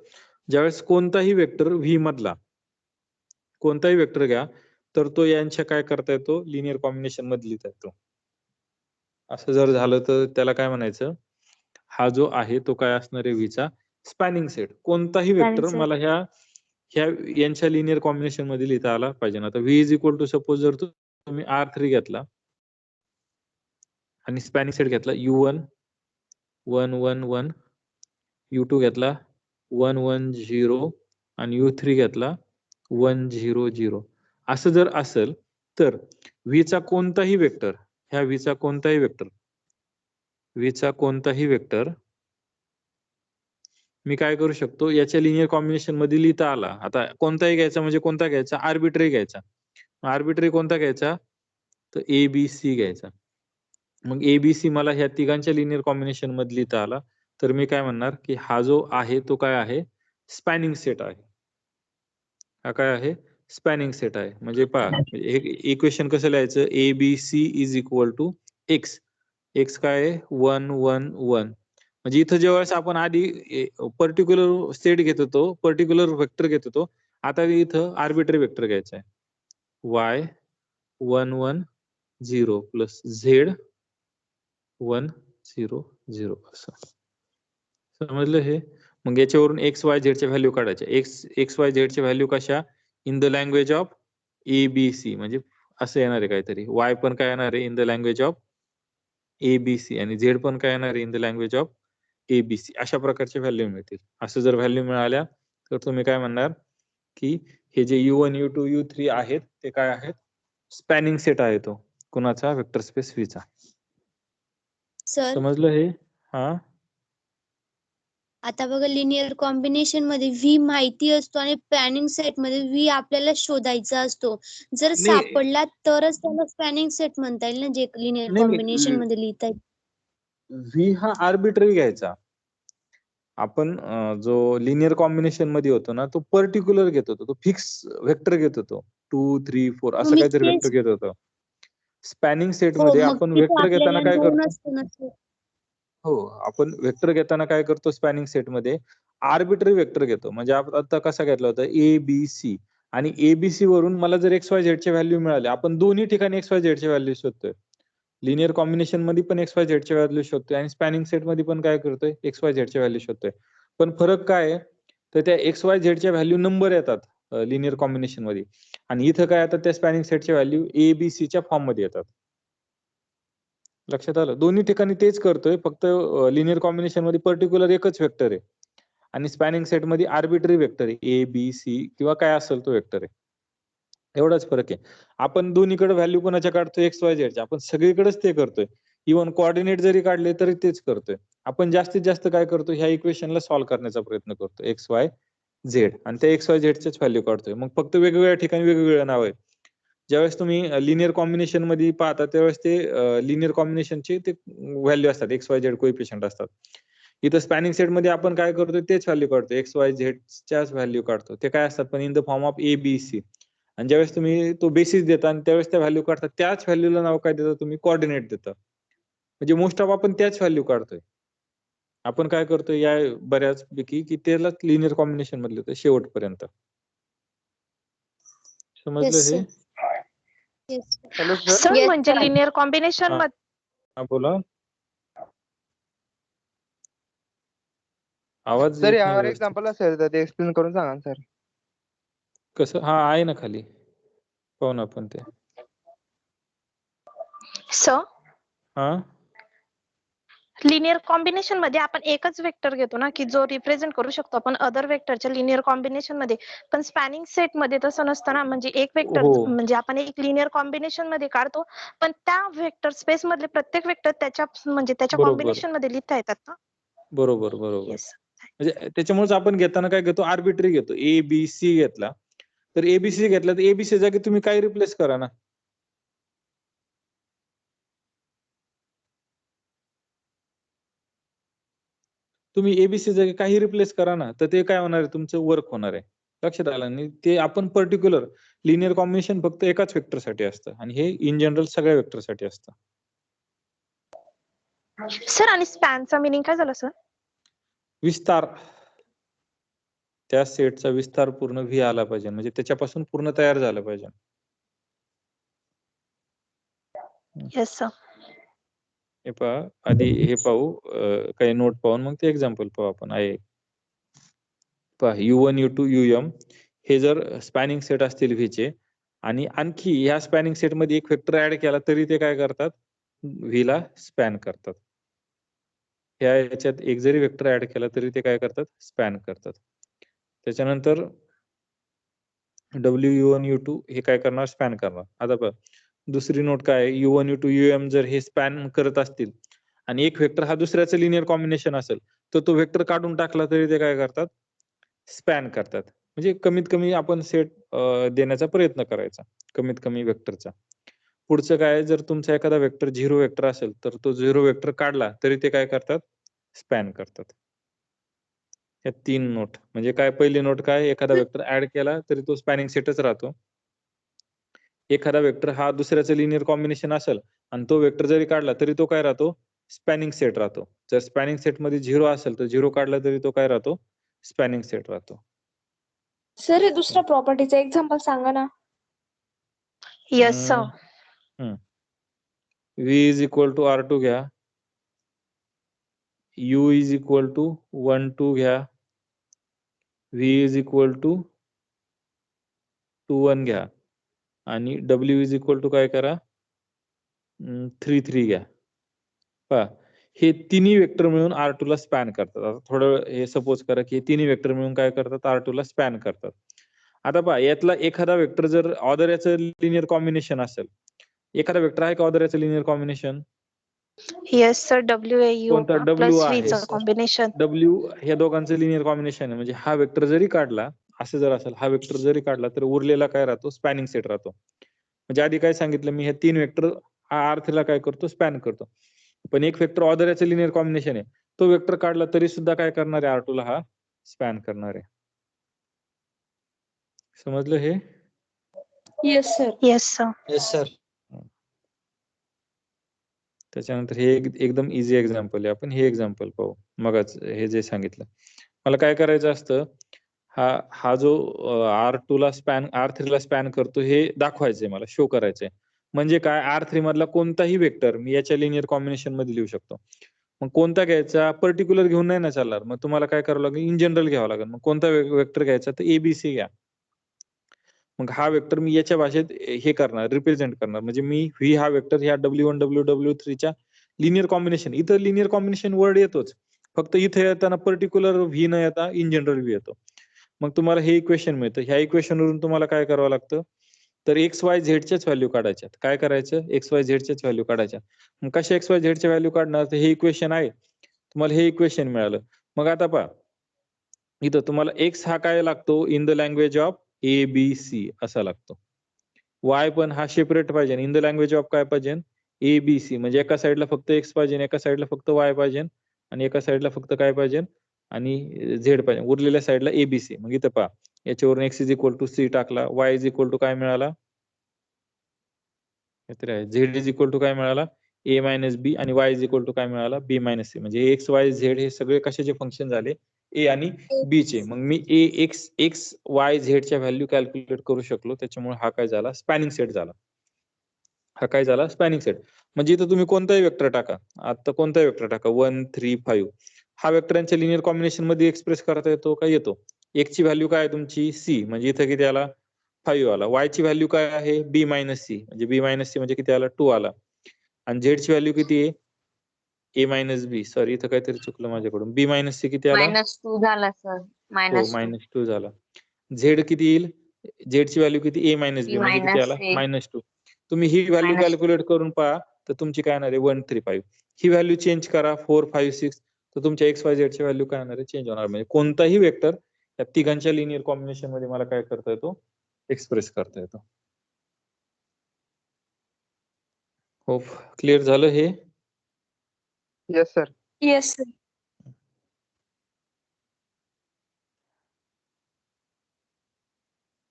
ज्यावेळेस कोणताही वेक्टर व्ही मधला कोणताही वेक्टर घ्या तर तो यांच्या काय करता येतो? लिनियर कॉम्बिनेशन मध्ये लिहिता येतो. असं जर झालं तर त्याला काय म्हणायचं? हा जो आहे तो काय असणार आहे? व्हीचा स्पॅनिंग सेट. कोणताही वेक्टर मला ह्या यांच्या लिनियर कॉम्बिनेशन मध्ये लिहिता आला पाहिजे. आता V is equal to suppose जर तुम्ही R3 घेतला आणि स्पॅनिंग सेट घेतला U1 1 1 1, U2 घेतला 1 1 0 आणि U3 घेतला 1 0 0. असं जर असेल तर व्हीचा कोणताही वेक्टर, ह्या व्हीचा कोणताही वेक्टर मी काय करू शकतो? याच्या लिनियर कॉम्बिनेशन मध्ये लिहिता आला. आता कोणताही घ्यायचा म्हणजे कोणता घ्यायचा? आर्बिट्ररी घ्यायचा. आर्बिट्ररी कोणता घ्यायचा? तर ABC घ्यायचा. मग ABC मला ह्या तिघांच्या लिनियर कॉम्बिनेशन मध्ये लिहिता आला तर मी काय म्हणणार की हा जो आहे तो काय आहे? स्पॅनिंग सेट आहे. हा काय आहे? स्पॅनिंग सेट आहे. म्हणजे पहा हे इक्वेशन कसं लिहायचं, A B C is equal to X. X काय आहे 1 1 1. म्हणजे इथं ज्यावेळेस आपण आधी पर्टिक्युलर सेट घेत होतो, पर्टिक्युलर वेक्टर घेत होतो, आता इथं आर्बिट्ररी वेक्टर घ्यायचा आहे. y 1 1 0 प्लस z 1 0 0 असं. समजलं हे? मग याच्यावरून एक्स वाय झेड च्या व्हॅल्यू काढायच्या. एक्स वाय झेड च्या व्हॅल्यू कशा, in the language of ABC, म्हणजे असं येणार आहे काहीतरी. y पण काय येणार आहे in the language of ABC, आणि z पण काय येणार आहे in the language of ABC. अशा प्रकारच्या व्हॅल्यू मिळतील. असं जर व्हॅल्यू मिळाल्या तर तुम्ही काय म्हणणार की हे जे U1 U2 U3 आहेत ते काय आहेत, स्पॅनिंग सेट आहे तो कुणाचा, वेक्टर स्पेस V चा. सर समजलं हे? हा, आता बघा लिनियर कॉम्बिनेशन मध्ये व्ही माहिती असतो आणि स्पॅनिंग सेट मध्ये व्ही आपल्याला शोधायचा असतो. जर नाही. सापडला तरच त्याला स्पॅनिंग सेट म्हणता येईल ना, जे लिनियर नाही, कॉम्बिनेशन मध्ये लिहिता येईल. व्ही हा आर्बिट्ररी घ्यायचा. आपण जो लिनियर कॉम्बिनेशन मध्ये होतो ना, तो पर्टिक्युलर घेत होतो, तो फिक्स वेक्टर घेत होतो. 2 3 4 असं मी काहीतरी तेच वेक्टर घेत होतो. स्पॅनिंग सेट हो, मध्ये मग आपण तिथे वेक्टर घेताना आपल्याला काय दोन करतो, असतं ना सर. हो, आपण वेक्टर घेताना काय करतो, स्पॅनिंग सेट मध्ये आर्बिट्ररी वेक्टर घेतो. म्हणजे आता कसा घेतला होता, ABC, आणि ABC वरून मला जर एक्स वाय झेड चे व्हॅल्यू मिळाले, आपण दोन्ही ठिकाणी एक्स वाय झेड चे व्हॅल्यू शोधतोय. लिनियर कॉम्बिनेशन मध्ये पण एक्स वाय झेड चे व्हॅल्यू शोधतोय आणि स्पॅनिंग सेट मध्ये पण काय करतोय, एक्स वाय झेड चे व्हॅल्यू शोधतोय. पण फरक काय आहे, तर त्या एक्स वाय झेड च्या व्हॅल्यू नंबर येतात लिनियर कॉम्बिनेशन मध्ये, आणि इथं काय येतात, त्या स्पॅनिंग सेटच्या व्हॅल्यू ABC च्या फॉर्म मध्ये येतात. लक्षात आलं? दोन्ही ठिकाणी तेच करतोय, फक्त लिनियर कॉम्बिनेशन मध्ये पर्टिक्युलर एकच वेक्टर आहे आणि स्पॅनिंग सेट मध्ये आर्बिट्ररी वेक्टर आहे, ABC किंवा काय असेल तो वेक्टर आहे. एवढाच फरक आहे. आपण दोन्हीकडे व्हॅल्यू कोणाच्या काढतोय, एक्स वाय झेडच्या. आपण सगळीकडेच ते करतोय. इव्हन कोऑर्डिनेट जरी काढले तरी तेच करतोय. आपण जास्तीत जास्त काय करतो, ह्या इक्वेशनला सॉल्व्ह करण्याचा प्रयत्न करतो, एक्स वाय झेड, आणि त्या एक्स वाय झेडचेच व्हॅल्यू काढतोय. मग फक्त वेगवेगळ्या ठिकाणी वेगवेगळे नाव आहे. ज्यावेळेस तुम्ही लिनियर कॉम्बिनेशन मध्ये पाहता त्यावेळेस ते लिनियर कॉम्बिनेशनचे ते व्हॅल्यू असतात, एक्स वाय झेड कोएफिशियंट असतात. इथं स्पॅनिंग सेट मध्ये आपण काय करतोय, तेच व्हॅल्यू काढतो, एक्स वाय झेडच्याच व्हॅल्यू काढतो. ते काय असतात, पण in the form of ABC. आणि ज्यावेळेस तुम्ही तो बेसिस देता आणि त्यावेळेस त्या व्हॅल्यू काढता, त्याच व्हॅल्यूला नाव काय देता तुम्ही, कोऑर्डिनेट देता. म्हणजे मोस्ट ऑफ आपण त्याच व्हॅल्यू काढतोय. आपण काय करतोय या बऱ्याचपैकी की त्यालाच लिनियर कॉम्बिनेशन मध्ये होतं शेवटपर्यंत. समजलं Yes, हे? sir. Yes, sir. Hello sir. Sir Yes, म्हणजे sir. लिनियर कॉम्बिनेशन हा. मध्ये हा, बोला. आवाज सर येत नाही यावर व्यवस्थित. एक्झाम्पल असेल तर ते एक्सप्लेन करून सांगा ना सर. कसं? हा, आहे ना खाली, पाहू ना आपण ते. सर हा, लिनियर कॉम्बिनेशन मध्ये आपण एकच वेक्टर घेतो ना, की जो रिप्रेझेंट करू शकतो आपण अदर वेक्टरच्या लिनियर कॉम्बिनेशन मध्ये. पण स्पॅनिंग सेट मध्ये तसं नसतं ना, म्हणजे एक वेक्टर हो. म्हणजे आपण एक लिनियर कॉम्बिनेशन मध्ये काढतो, पण त्या वेक्टर स्पेस मधले प्रत्येक वेक्टर त्याच्या म्हणजे त्याच्या बरोबर कॉम्बिनेशन मध्ये लिहिता येतात ना. बरोबर बरोबर. येस. म्हणजे त्याच्यामुळेच आपण घेताना काय घेतो, आर्बिट्ररी घेतो. ABC घेतला तर ABC घेतला तर ABC जागी तुम्ही काय रिप्लेस करा ना. तुम्ही ABC जागी काही रिप्लेस करा ना, तर ते काय होणार आहे, तुमचं वर्क होणार आहे. लक्षात आलं? आणि ते आपण पर्टिक्युलर लिनियर कॉम्बिनेशन फक्त एकाच वेक्टर साठी असतं आणि हे इन जनरल सगळ्या वेक्टर साठी असतं. सर आणि स्पॅनचा मिनिंग काय झाला सर? विस्तार. त्या सेटचा विस्तार पूर्ण व्ही आला पाहिजे, म्हणजे त्याच्यापासून पूर्ण तयार झालं पाहिजे. Yes sir. हे पहा, आधी हे पाहू, काही नोट पाहून मग ते एक्झाम्पल पाहू आपण. आहे पहा, U1 U2 UM हे जर स्पॅनिंग सेट असतील व्ही चे, आणि आणखी ह्या स्पॅनिंग सेट मध्ये एक वेक्टर ऍड केला तरी ते काय करतात, व्ही ला स्पॅन करतात. ह्या याच्यात एक जरी वेक्टर ऍड केला तरी ते काय करतात, स्पॅन करतात. त्याच्यानंतर U1 U2 हे काय करणार, स्पॅन करणार. आता बघ, दुसरी नोट काय आहे, U1 U2 UM जर हे स्पॅन करत असतील आणि एक वेक्टर हा दुसऱ्याचं लिनियर कॉम्बिनेशन असेल, तर तो वेक्टर काढून टाकला तरी ते काय करतात, स्पॅन करतात. म्हणजे कमीत कमी आपण सेट देण्याचा प्रयत्न करायचा, कमीत कमी वेक्टरचा. पुढचं काय आहे, जर तुमचा एखादा वेक्टर 0 वेक्टर असेल तर तो 0 वेक्टर काढला तरी ते काय करतात, स्पॅन करतात. ह्या 3 नोट म्हणजे काय, पहिली नोट काय, एखादा वेक्टर ऍड केला तरी तो स्पॅनिंग सेटच राहतो. एखादा वेक्टर हा दुसऱ्याचं लिनियर कॉम्बिनेशन असेल आणि तो वेक्टर जरी काढला तरी तो काय राहतो, स्पॅनिंग सेट राहतो. जर स्पॅनिंग सेट मध्ये 0 असेल तर 0 काढला तरी तो काय राहतो, स्पॅनिंग सेट राहतो. सर हे दुसऱ्या प्रॉपर्टीचं एक्झाम्पल सांगा ना. Yes sir. V is equal to R2 घ्या, U इज इक्वल टू 1 2 घ्या, V इज इक्वल टू 2 1 घ्या आणि W इज इक्वल टू काय करा, 3 3 घ्या. पहा हे तिन्ही वेक्टर मिळून R2 ला स्पॅन करतात. आता थोडं हे सपोज करा की हे तिन्ही वेक्टर मिळून काय करतात, R2 ला स्पॅन करतात. आता पहा यातला एखादा वेक्टर जर ऑर्डर याचं लिनियर कॉम्बिनेशन असेल, एखादा वेक्टर आहे का ऑर्डर याचं linear combination? Yes sir. WAU कोणता W प्लस आहे? V चं कॉम्बिनेशन. W ह्या दोघांचं लिनियर कॉम्बिनेशन आहे. म्हणजे हा वेक्टर जरी काढला, असं जर असेल, हा वेक्टर जरी काढला तर उरलेला काय राहतो, स्पॅनिंग सेट राहतो. म्हणजे आधी काय सांगितलं मी, ह्या 3 वेक्टर हा R3 ला काय करतो, स्पॅन करतो. पण एक वेक्टर ऑर्डर याचं लिनियर कॉम्बिनेशन आहे, तो वेक्टर काढला तरी सुद्धा काय करणार आहे, R2 ला हा स्पॅन करणार आहे. समजलं हे? Yes sir. Yes sir. Yes sir. त्याच्यानंतर हे एकदम इझी एक्झाम्पल आहे, आपण हे एक्झाम्पल पाहू. मगच हे जे सांगितलं, मला काय करायचं असतं, हा जो R2 ला स्पॅन, R3 ला स्पॅन करतो हे दाखवायचंय मला, शो करायचंय. म्हणजे काय, R3 मधला कोणताही वेक्टर मी याच्या लिनियर कॉम्बिनेशन मध्ये लिहू शकतो. मग कोणता घ्यायचा, पर्टिक्युलर घेऊन नाही ना चालणार, मग तुम्हाला काय करावं लागेल, इन जनरल घ्यावं लागेल. मग कोणता वेक्टर घ्यायचा, तर ABC घ्या. मग हा वेक्टर मी याच्या भाषेत हे करणार, रिप्रेझेंट करणार. म्हणजे मी V हा वेक्टर ह्या W1 W3 च्या लिनियर कॉम्बिनेशन, इथं लिनियर कॉम्बिनेशन वर्ड येतोच, फक्त इथे येताना पर्टिक्युलर V न येता इन जनरल V येतो. मग तुम्हाला हे इक्वेशन मिळतं. ह्या इक्वेशन वरून तुम्हाला काय करावं लागतं, तर XYZ च्याच व्हॅल्यू काढायच्या. काय करायचं, XYZ च्याच व्हॅल्यू काढायच्या. मग कशा XYZ च्या व्हॅल्यू काढणार, तर हे इक्वेशन आहे, तुम्हाला हे इक्वेशन मिळालं. मग आता पहा इथं तुम्हाला X हा काय लागतो, in the language of ABC असा लागतो. Y पण हा सेपरेट पाहिजे, इन द लँग्वेज ऑफ काय पाहिजे, ABC. म्हणजे एका साईडला फक्त X पाहिजे, एका साईडला फक्त Y पाहिजे आणि एका साईडला फक्त काय पाहिजे आणि Z पाहिजे, उरलेल्या साईडला ABC. मग इथं पहा याच्यावरून X is equal to C टाकला, Y इज इक्वल टू काय मिळाला, Z इज इक्वल टू काय मिळाला, A मायनस B आणि Y इज इक्वल टू काय मिळाला, B मायनस C. म्हणजे X Y Z हे सगळे कशाचे फंक्शन झाले, A आणि B चे. मग मी X Y Z च्या व्हॅल्यू कॅल्क्युलेट करू शकलो, त्याच्यामुळे हा काय झाला, स्पॅनिंग सेट झाला. हा काय झाला, स्पॅनिंग सेट. म्हणजे इथं तुम्ही कोणताही वेक्टर टाका, आता कोणताही वेक्टर टाका, 1 3 5, हा वेक्टरांच्या लिनियर कॉम्बिनेशन मध्ये एक्सप्रेस करता येतो का, येतो. X ची व्हॅल्यू काय आहे तुमची, C, म्हणजे इथं किती आला, 5 आला. Y ची व्हॅल्यू काय आहे, B मायनस C, म्हणजे B मायनस C म्हणजे किती आला, 2 आला. आणि Z ची व्हॅल्यू किती आहे, A मायनस B, सॉरी इथं काहीतरी चुकलं माझ्याकडून, B मायनस C किती आला, -2 झाला सर. हो -2 झाला. Z किती येईल, Z ची व्हॅल्यू किती, A मायनस B म्हणजे किती आला, -2. तुम्ही ही व्हॅल्यू कॅल्क्युलेट करून पहा, तर तुमची काय येणार आहे, 1 3 5. ही व्हॅल्यू चेंज करा 4 5 6, तर तुमच्या XYZ ची व्हॅल्यू काय येणार आहे, चेंज होणार. म्हणजे कोणताही वेक्टर या तिघांच्या लिनियर कॉम्बिनेशन मध्ये मला काय करता येतो, एक्सप्रेस करता येतो. होप क्लिअर झालं हे? Yes sir. Yes sir.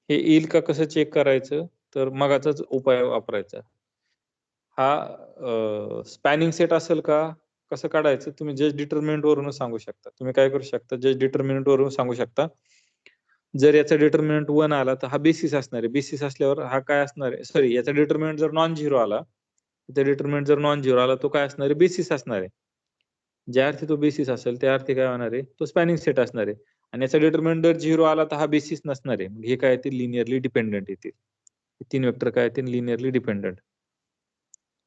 हे येईल का कसं चेक करायचं, तर मगाचाच उपाय वापरायचा. हा स्पॅनिंग सेट असेल का, कसं काढायचं, तुम्ही जस्ट डिटर्मिनंट वरून सांगू शकता. तुम्ही काय करू शकता, जस्ट डिटर्मिनंट वरून सांगू शकता. जर याचा डिटर्मिनंट 1 आला तर हा बेसिस असणार आहे. बेसिस असल्यावर हा काय असणार आहे, सॉरी याचा डिटर्मिनंट जर नॉन झिरो आला, त्याचा डिटर्मिनंट जर नॉन झिरो आला तो काय असणार आहे, बेसिस असणार आहे. ज्या अर्थी तो बेसिस असेल त्या अर्थी काय होणार आहे, तो स्पॅनिंग सेट असणार आहे. आणि याचा डिटर्मिनंट जर 0 आला तर हा बेसिस नसणार आहे. हे काय येतील, लिनियरली डिपेंडंट येतील. 3 वेक्टर काय येतील, लिनियरली डिपेंडंट.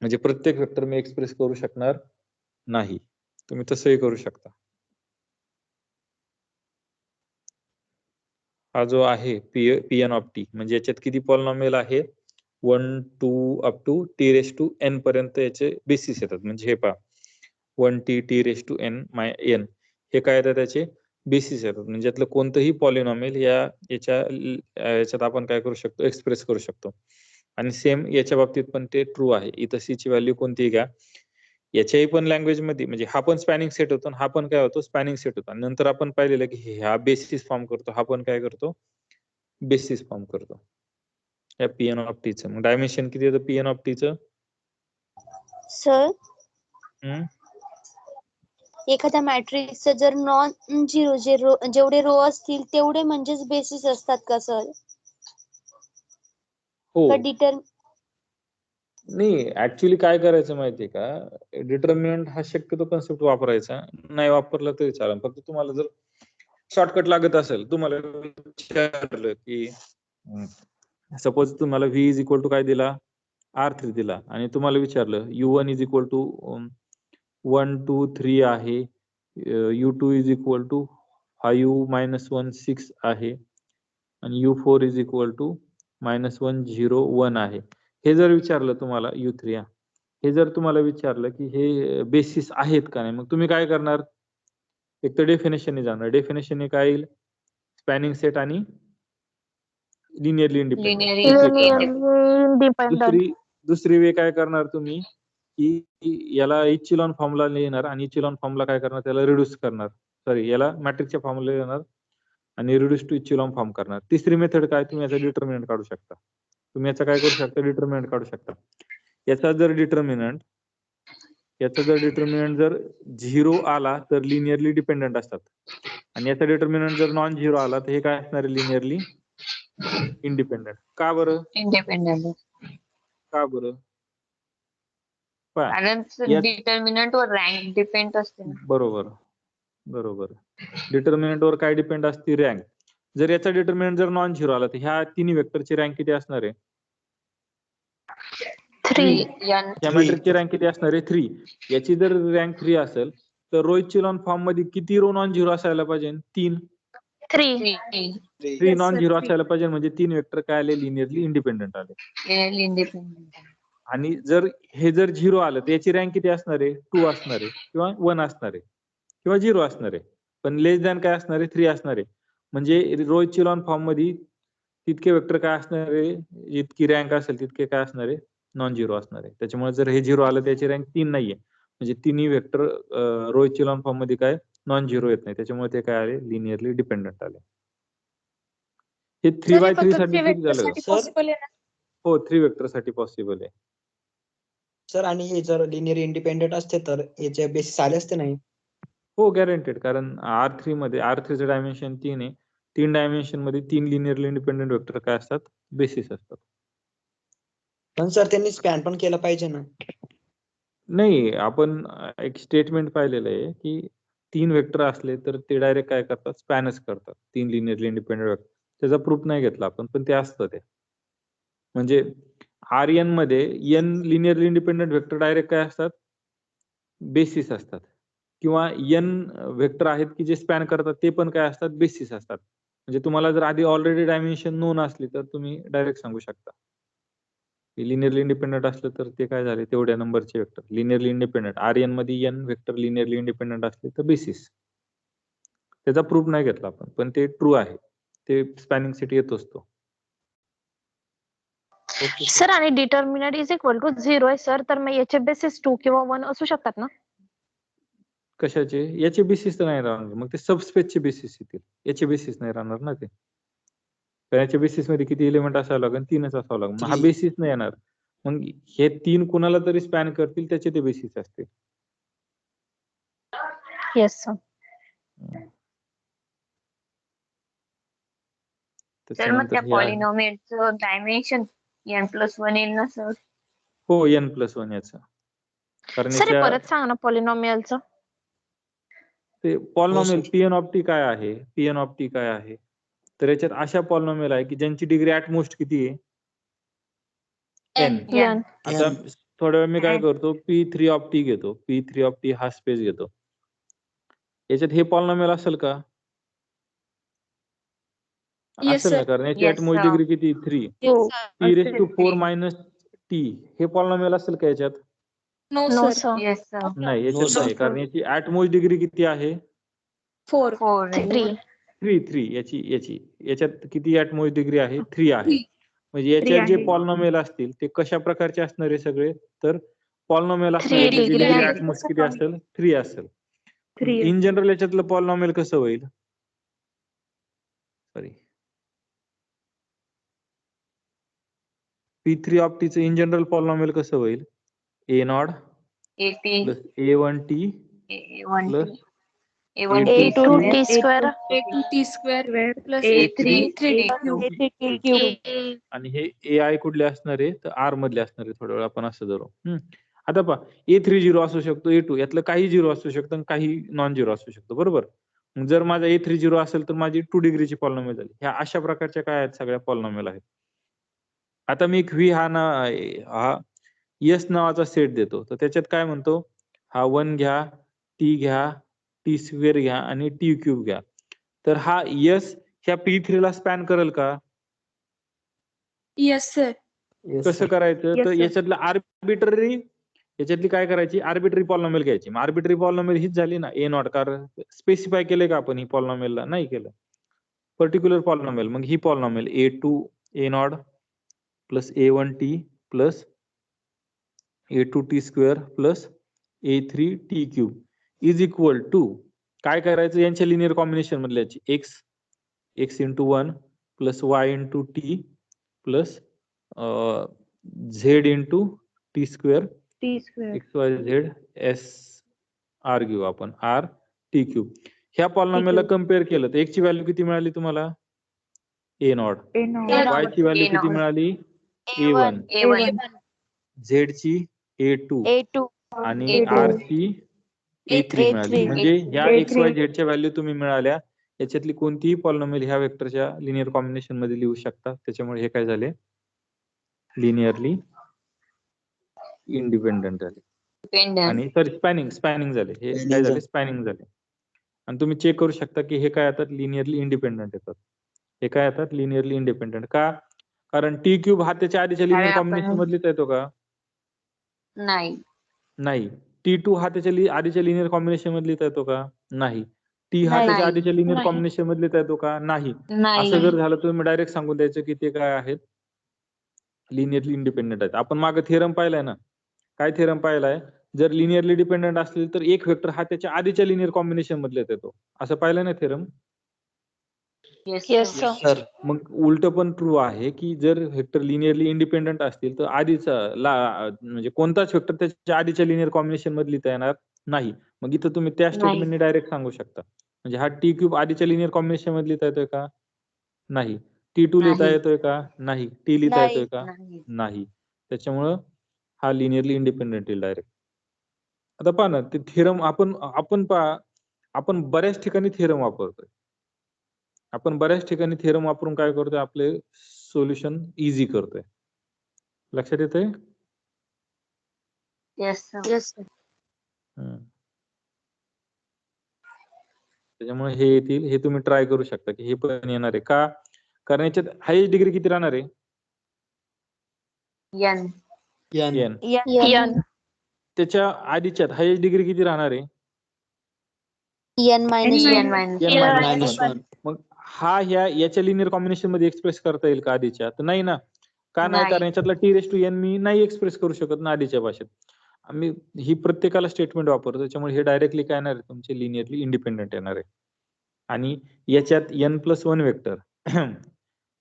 म्हणजे प्रत्येक वेक्टर मी एक्सप्रेस करू शकणार नाही. तुम्ही तसंही करू शकता. हा जो आहे Pn ऑफ t, म्हणजे याच्यात किती पॉलिनॉमियल आहे, 1 2 अप टू t⁻n पर्यंत याचे बेसिस येतात. म्हणजे हे पहा 1t t⁻n n हे काय येतात, त्याचे बेसिस येतात. म्हणजे यातलं कोणतंही पॉलिनॉमियल याच्यात आपण काय करू शकतो, एक्सप्रेस करू शकतो. आणि सेम याच्या बाबतीत पण ते ट्रू आहे. इथं C ची व्हॅल्यू कोणती घ्या, याच्याही पण लँग्वेज मध्ये म्हणजे हा पण स्पॅनिंग सेट होतो आणि हा पण काय होतो स्पॅनिंग सेट होतो. आणि नंतर आपण पाहिलेलं की हा बेसिस फॉर्म करतो, हा पण काय करतो बेसिस फॉर्म करतो या पीएन ऑफ टीचं. मग डायमेन्शन किती येतं पीएन ऑफ टीचं? सर एखाद्या मॅट्रिक्सचं जर नॉन झिरो जेवढे रो असतील तेवढे म्हणजेच बेसिस असतात का सर? हो. का डिटर नाही ऍक्च्युली काय करायचं माहितीये का, डिटर्मिनंट हा शक्यतो कन्सेप्ट वापरायचा नाही, वापरला तरी चालेल. फक्त तुम्हाला जर शॉर्टकट लागत असेल, तुम्हाला विचारलं की सपोज तुम्हाला व्ही इज इक्वल टू काय दिला R3 दिला आणि तुम्हाला विचारलं U1 इज इक्वल टू 1 2 3 आहे, U2 इज इक्वल टू 5 -1 6 आहे आणि U4 इज इक्वल टू -1 0 1 आहे. हे जर विचारलं तुम्हाला U3 हे जर तुम्हाला विचारलं की हे बेसिस आहेत का नाही, मग तुम्ही काय करणार? एक तर डेफिनेशनने जाणार. डेफिनेशनने काय येईल? स्पॅनिंग सेट आणि लिनियरली इंडिपेंडेंट. दुसरी वे काय करणार तुम्ही की याला इचेलॉन फॉर्मला लिहिणार आणि इचेलॉन फॉर्मला काय करणार, त्याला रिड्यूस करणार. सॉरी, याला मॅट्रिक्सच्या फॉर्मला लिहिणार आणि रिड्यूस टू इचेलॉन फॉर्म करणार. तिसरी मेथड काय, तुम्ही याचा डिटर्मिनंट काढू शकता. तुम्ही याचा काय करू शकता, डिटर्मिनंट काढू शकता. याचा जर डिटर्मिनंट जर 0 आला तर लिनियरली डिपेंडंट असतात आणि याचा डिटर्मिनंट जर नॉन 0 आला तर हे काय असणार आहे, लिनियरली इंडिपेंडंट. का बरं? का बरं? कारण डिटर्मिनंट वर रँक डिपेंड असते ना. बरोबर. डिटर्मिनंट वर काय डिपेंड असते? रँक. जर याचा डिटर्मिनंट जर नॉन 0 आला तर ह्या तिन्ही वेक्टरची रँक किती असणार आहे? 3. या मॅट्रिक्सची रँक किती असणार आहे? 3. याची जर रँक 3 असेल तर रो इचेलॉन फॉर्म मध्ये किती रो नॉन 0 असायला पाहिजे? 3. 3 नॉन 0 असायला पाहिजे, म्हणजे 3 वेक्टर काय आले? लिनियरली इंडिपेंडंट आले. आणि जर हे जर 0 आलं तर याची रँक किती असणार आहे? 2 असणार आहे किंवा 1 असणार आहे किंवा 0 असणार आहे. पण लेस दॅन काय असणार आहे? 3 असणार आहे. म्हणजे रो इचेलॉन फॉर्म मध्ये तितके वेक्टर काय असणार आहे, जितकी रँक असेल तितके काय असणार आहे? नॉन 0 असणार आहे. त्याच्यामुळे जर हे 0 आलं त्याची रँक 3 नाहीये, म्हणजे तिन्ही वेक्टर रो इचेलॉन फॉर्म मध्ये काय नॉन 0 येत नाही, त्याच्यामुळे ते काय आले? लिनियरली डिपेंडंट आले. हे 3x3 साठी किती झालं? हो, 3 वेक्टर साठी पॉसिबल आहे सर. आणि हे जर लिनियर इंडिपेंडेंट असते तर याचे बेसिस आले असते नाही? हो, गॅरंटेड. कारण R3चं डायमेन्शन 3 आहे. 3 डायमेन्शन मध्ये 3 लिनियरली इंडिपेंडेंट वेक्टर काय असतात? बेसिस असतात. पण सर त्यांनी स्पॅन पण केलं पाहिजे ना? नाही, आपण एक स्टेटमेंट पाहिलेलं आहे की 3 वेक्टर असले तर ते डायरेक्ट काय करतात? स्पॅनच करतात. 3 लिनियरली इंडिपेंडेंट वेक्टर. त्याचा प्रूफ नाही घेतला आपण, पण ते असतं ते. म्हणजे Rn मध्ये n linearly independent vector direct काय असतात? बेसिस असतात. किंवा n वेक्टर आहेत की जे स्पॅन करतात ते पण काय असतात? बेसिस असतात. म्हणजे तुम्हाला जर आधी ऑलरेडी डायमेन्शन नोन असली तर तुम्ही डायरेक्ट सांगू शकता. लिनियरली इंडिपेंडेंट असलं तर ते काय झाले? तेवढ्या नंबरचे वेक्टर लिनियरली इंडिपेंडेंट. Rn मध्ये n वेक्टर लिनियरली इंडिपेंडेंट असले तर बेसिस. त्याचा प्रूफ नाही घेतला आपण, पण ते ट्रू आहे. ते स्पॅनिंग सेट येतोच तो. सर आणि डिटर्मिनंट इज इक्वल टू 0 आहे सर, तर मग याचे बेसिस 2 किंवा 1 असू शकतात ना? कशाचे? याचे बेसिस तर नाही राहणार, मग ते सबस्पेसचे बेसिस येतील. याचे बेसिस नाही राहणार ना ते. तर याच्या बेसिस मध्ये किती एलिमेंट असावं लागेल? 3च असावं लागेल. मग हा बेसिस नाही येणार. मग हे 3 कुणाला तरी स्पॅन करतील, त्याचे ते बेसिस असतील. Yes sir. तर मग त्या पॉलिनॉमियलचं डायमेन्शन n+1 येईल ना सर? हो, n+1 याचं. कारण सर हे परत सांगा ना पॉलिनॉमियलचं. ते पॉलिनॉमियल Pn ऑफ टी काय आहे? Pn ऑफ टी काय आहे? तर याच्यात अशा पॉलिनॉमियल आहे की ज्यांची डिग्री ॲट मोस्ट किती आहे? n. आता थोड्या वेळ मी काय करतो, P3 ऑफ टी घेतो. P3 ऑफ टी हा स्पेस घेतो. याच्यात हे पॉलिनॉमियल असेल का? असेल ना, कारण याची ॲट मोस्ट डिग्री किती? 3. P⁴ t हे पॉलिनॉमियल असेल का याच्यात? No sir. नाही, याच्यात नाही, कारण याची ॲट मोस्ट डिग्री किती आहे? 4. 3 याच्यात किती ॲट मोस्ट डिग्री आहे? 3 आहे. म्हणजे याच्यात जे पॉलिनॉमियल असतील ते कशा प्रकारचे असणार आहे सगळे? तर पॉलिनॉमियल असणार Three त्याची degree डिग्री आहे. ऍट मोस्ट किती असेल 3 असेल. इन जनरल याच्यातलं पॉलिनॉमियल कसं होईल? सॉरी P3 ऑफ टी चं इन जनरल पॉलिनॉमियल कसं होईल? A0 80 plus A1t A1 plus A1 A2 A2 T square A2t square plus A3 A3 आणि हे AI कुठले असणार आहे तर R मधले असणार आहे. थोड्या वेळ आपण असं धरू. आता पहा A3 झिरो असू शकतो, A2 यातलं काही झिरो असू शकतं आणि काही नॉन झिरो असू शकतो, बरोबर. मग जर माझा A3 झिरो असेल तर माझी 2 डिग्रीची पॉलिनॉमियल झाली. ह्या अशा प्रकारच्या काय आहेत सगळ्या पॉलिनॉमियल आहेत. आता मी एक व्ही हा यस नावाचा सेट देतो तर त्याच्यात काय म्हणतो हा 1 घ्या, टी घ्या, टी स्क्वेअर घ्या आणि टी क्यूब घ्या. तर हा यस ह्या P3 ला स्पॅन करेल का? Yes sir. कसं करायचं तर याच्यातलं आर्बिट्ररी याच्यातली काय करायची आर्बिट्ररी पॉलिनॉमियल घ्यायची. मग आर्बिट्ररी पॉलिनॉमियल हीच झाली ना ए नॉट. कारण स्पेसिफाय केलंय का आपण ही पॉलिनॉमियलला? नाही केलं. पर्टिक्युलर पॉलिनॉमियल मग ही polynomial A2 A naught plus A1 t plus A2 t square plus A3 t cube is equal to काय करायचं यांच्या लिनियर कॉम्बिनेशन मधल्याची x into 1 plus y into t plus z into t square x y z as R घेऊ आपण R T cube. ह्या पॉलिनॉमियलला compare केलं तर x ची व्हॅल्यू किती मिळाली तुम्हाला? ए नॉट. वाय ची व्हॅल्यू किती मिळाली? A1. A1 झेड ची A2 आणि आर ची A3 मिळाली. म्हणजे ह्या एक्स वाय झेड च्या व्हॅल्यू तुम्ही मिळाल्या. याच्यातली कोणतीही पॉलिनॉमियल ह्या वेक्टरच्या लिनियर कॉम्बिनेशन मध्ये लिहू शकता. त्याच्यामुळे हे काय झाले लिनियरली इंडिपेंडेंट झाले आणि सॉरी स्पॅनिंग झाले. हे काय झाले स्पॅनिंग झाले. आणि तुम्ही चेक करू शकता की हे काय येतात लिनियरली इंडिपेंडेंट येतात. हे काय येतात लिनियरली इंडिपेंडेंट का? कारण टी क्यूब हा त्याच्या आधीच्या लिनियर कॉम्बिनेशन मधलीच येतो का? नाही. T2 हा त्याच्या आधीच्या लिनियर कॉम्बिनेशन मधलीच येतो का? नाही. टी हा त्याच्या आधीच्या लिनियर कॉम्बिनेशन मधलीच येतो का? नाही. असं जर झालं तर तुम्ही डायरेक्ट सांगून द्यायचं की ते काय आहेत लिनियरली इंडिपेंडेंट आहेत. आपण मागे थेरम पाहिलाय ना. काय थेरम पाहिलाय? जर लिनियरली डिपेंडेंट असतील तर एक वेक्टर हा त्याच्या आधीच्या लिनियर कॉम्बिनेशन मधलेच येतो. असं पाहिलं ना थेरम? Yes sir. सर मग उलट पण ट्रू आहे की जर वेक्टर लिनियरली इंडिपेंडेंट असतील तर आधीचा म्हणजे कोणताच वेक्टर त्याच्या आधीच्या लिनियर कॉम्बिनेशन मधली येणार नाही. मग इथं तुम्ही त्या स्टेटमेंटने डायरेक्ट सांगू शकता. म्हणजे हा टी क्यूब आधीच्या लिनियर कॉम्बिनेशन मध्ये लिहिता येतोय का? नाही. T2 लिहिता येतोय का? नाही. टी लिहिता येतोय का? नाही. त्याच्यामुळं हा लिनियरली इंडिपेंडेंट येईल डायरेक्ट. आता पहा ना ते थेरम आपण बऱ्याच ठिकाणी थेरम वापरतोय. आपण बऱ्याच ठिकाणी थेरम वापरून काय करतोय आपले सोल्युशन इझी करतोय. लक्षात येतंय? त्याच्यामुळे हे येतील हे तुम्ही ट्राय करू शकता की हे पण येणार आहे का? कारण याच्यात हायेस्ट डिग्री किती राहणार आहे? N. त्याच्या आधीच्यात हायेस्ट डिग्री किती राहणार आहे? n minus 1. मग हा याच्या लिनियर कॉम्बिनेशन मध्ये एक्सप्रेस करता येईल का आधीच्या? तर नाही ना. का नाही? कारण याच्यातला T⁻n मी नाही एक्सप्रेस करू शकत ना आधीच्या भाषेत. आम्ही ही प्रत्येकाला स्टेटमेंट वापरतो. त्याच्यामुळे हे डायरेक्टली काय येणार आहे तुमचे लिनियरली इंडिपेंडेंट येणार आहे. आणि याच्यात n+1 वेक्टर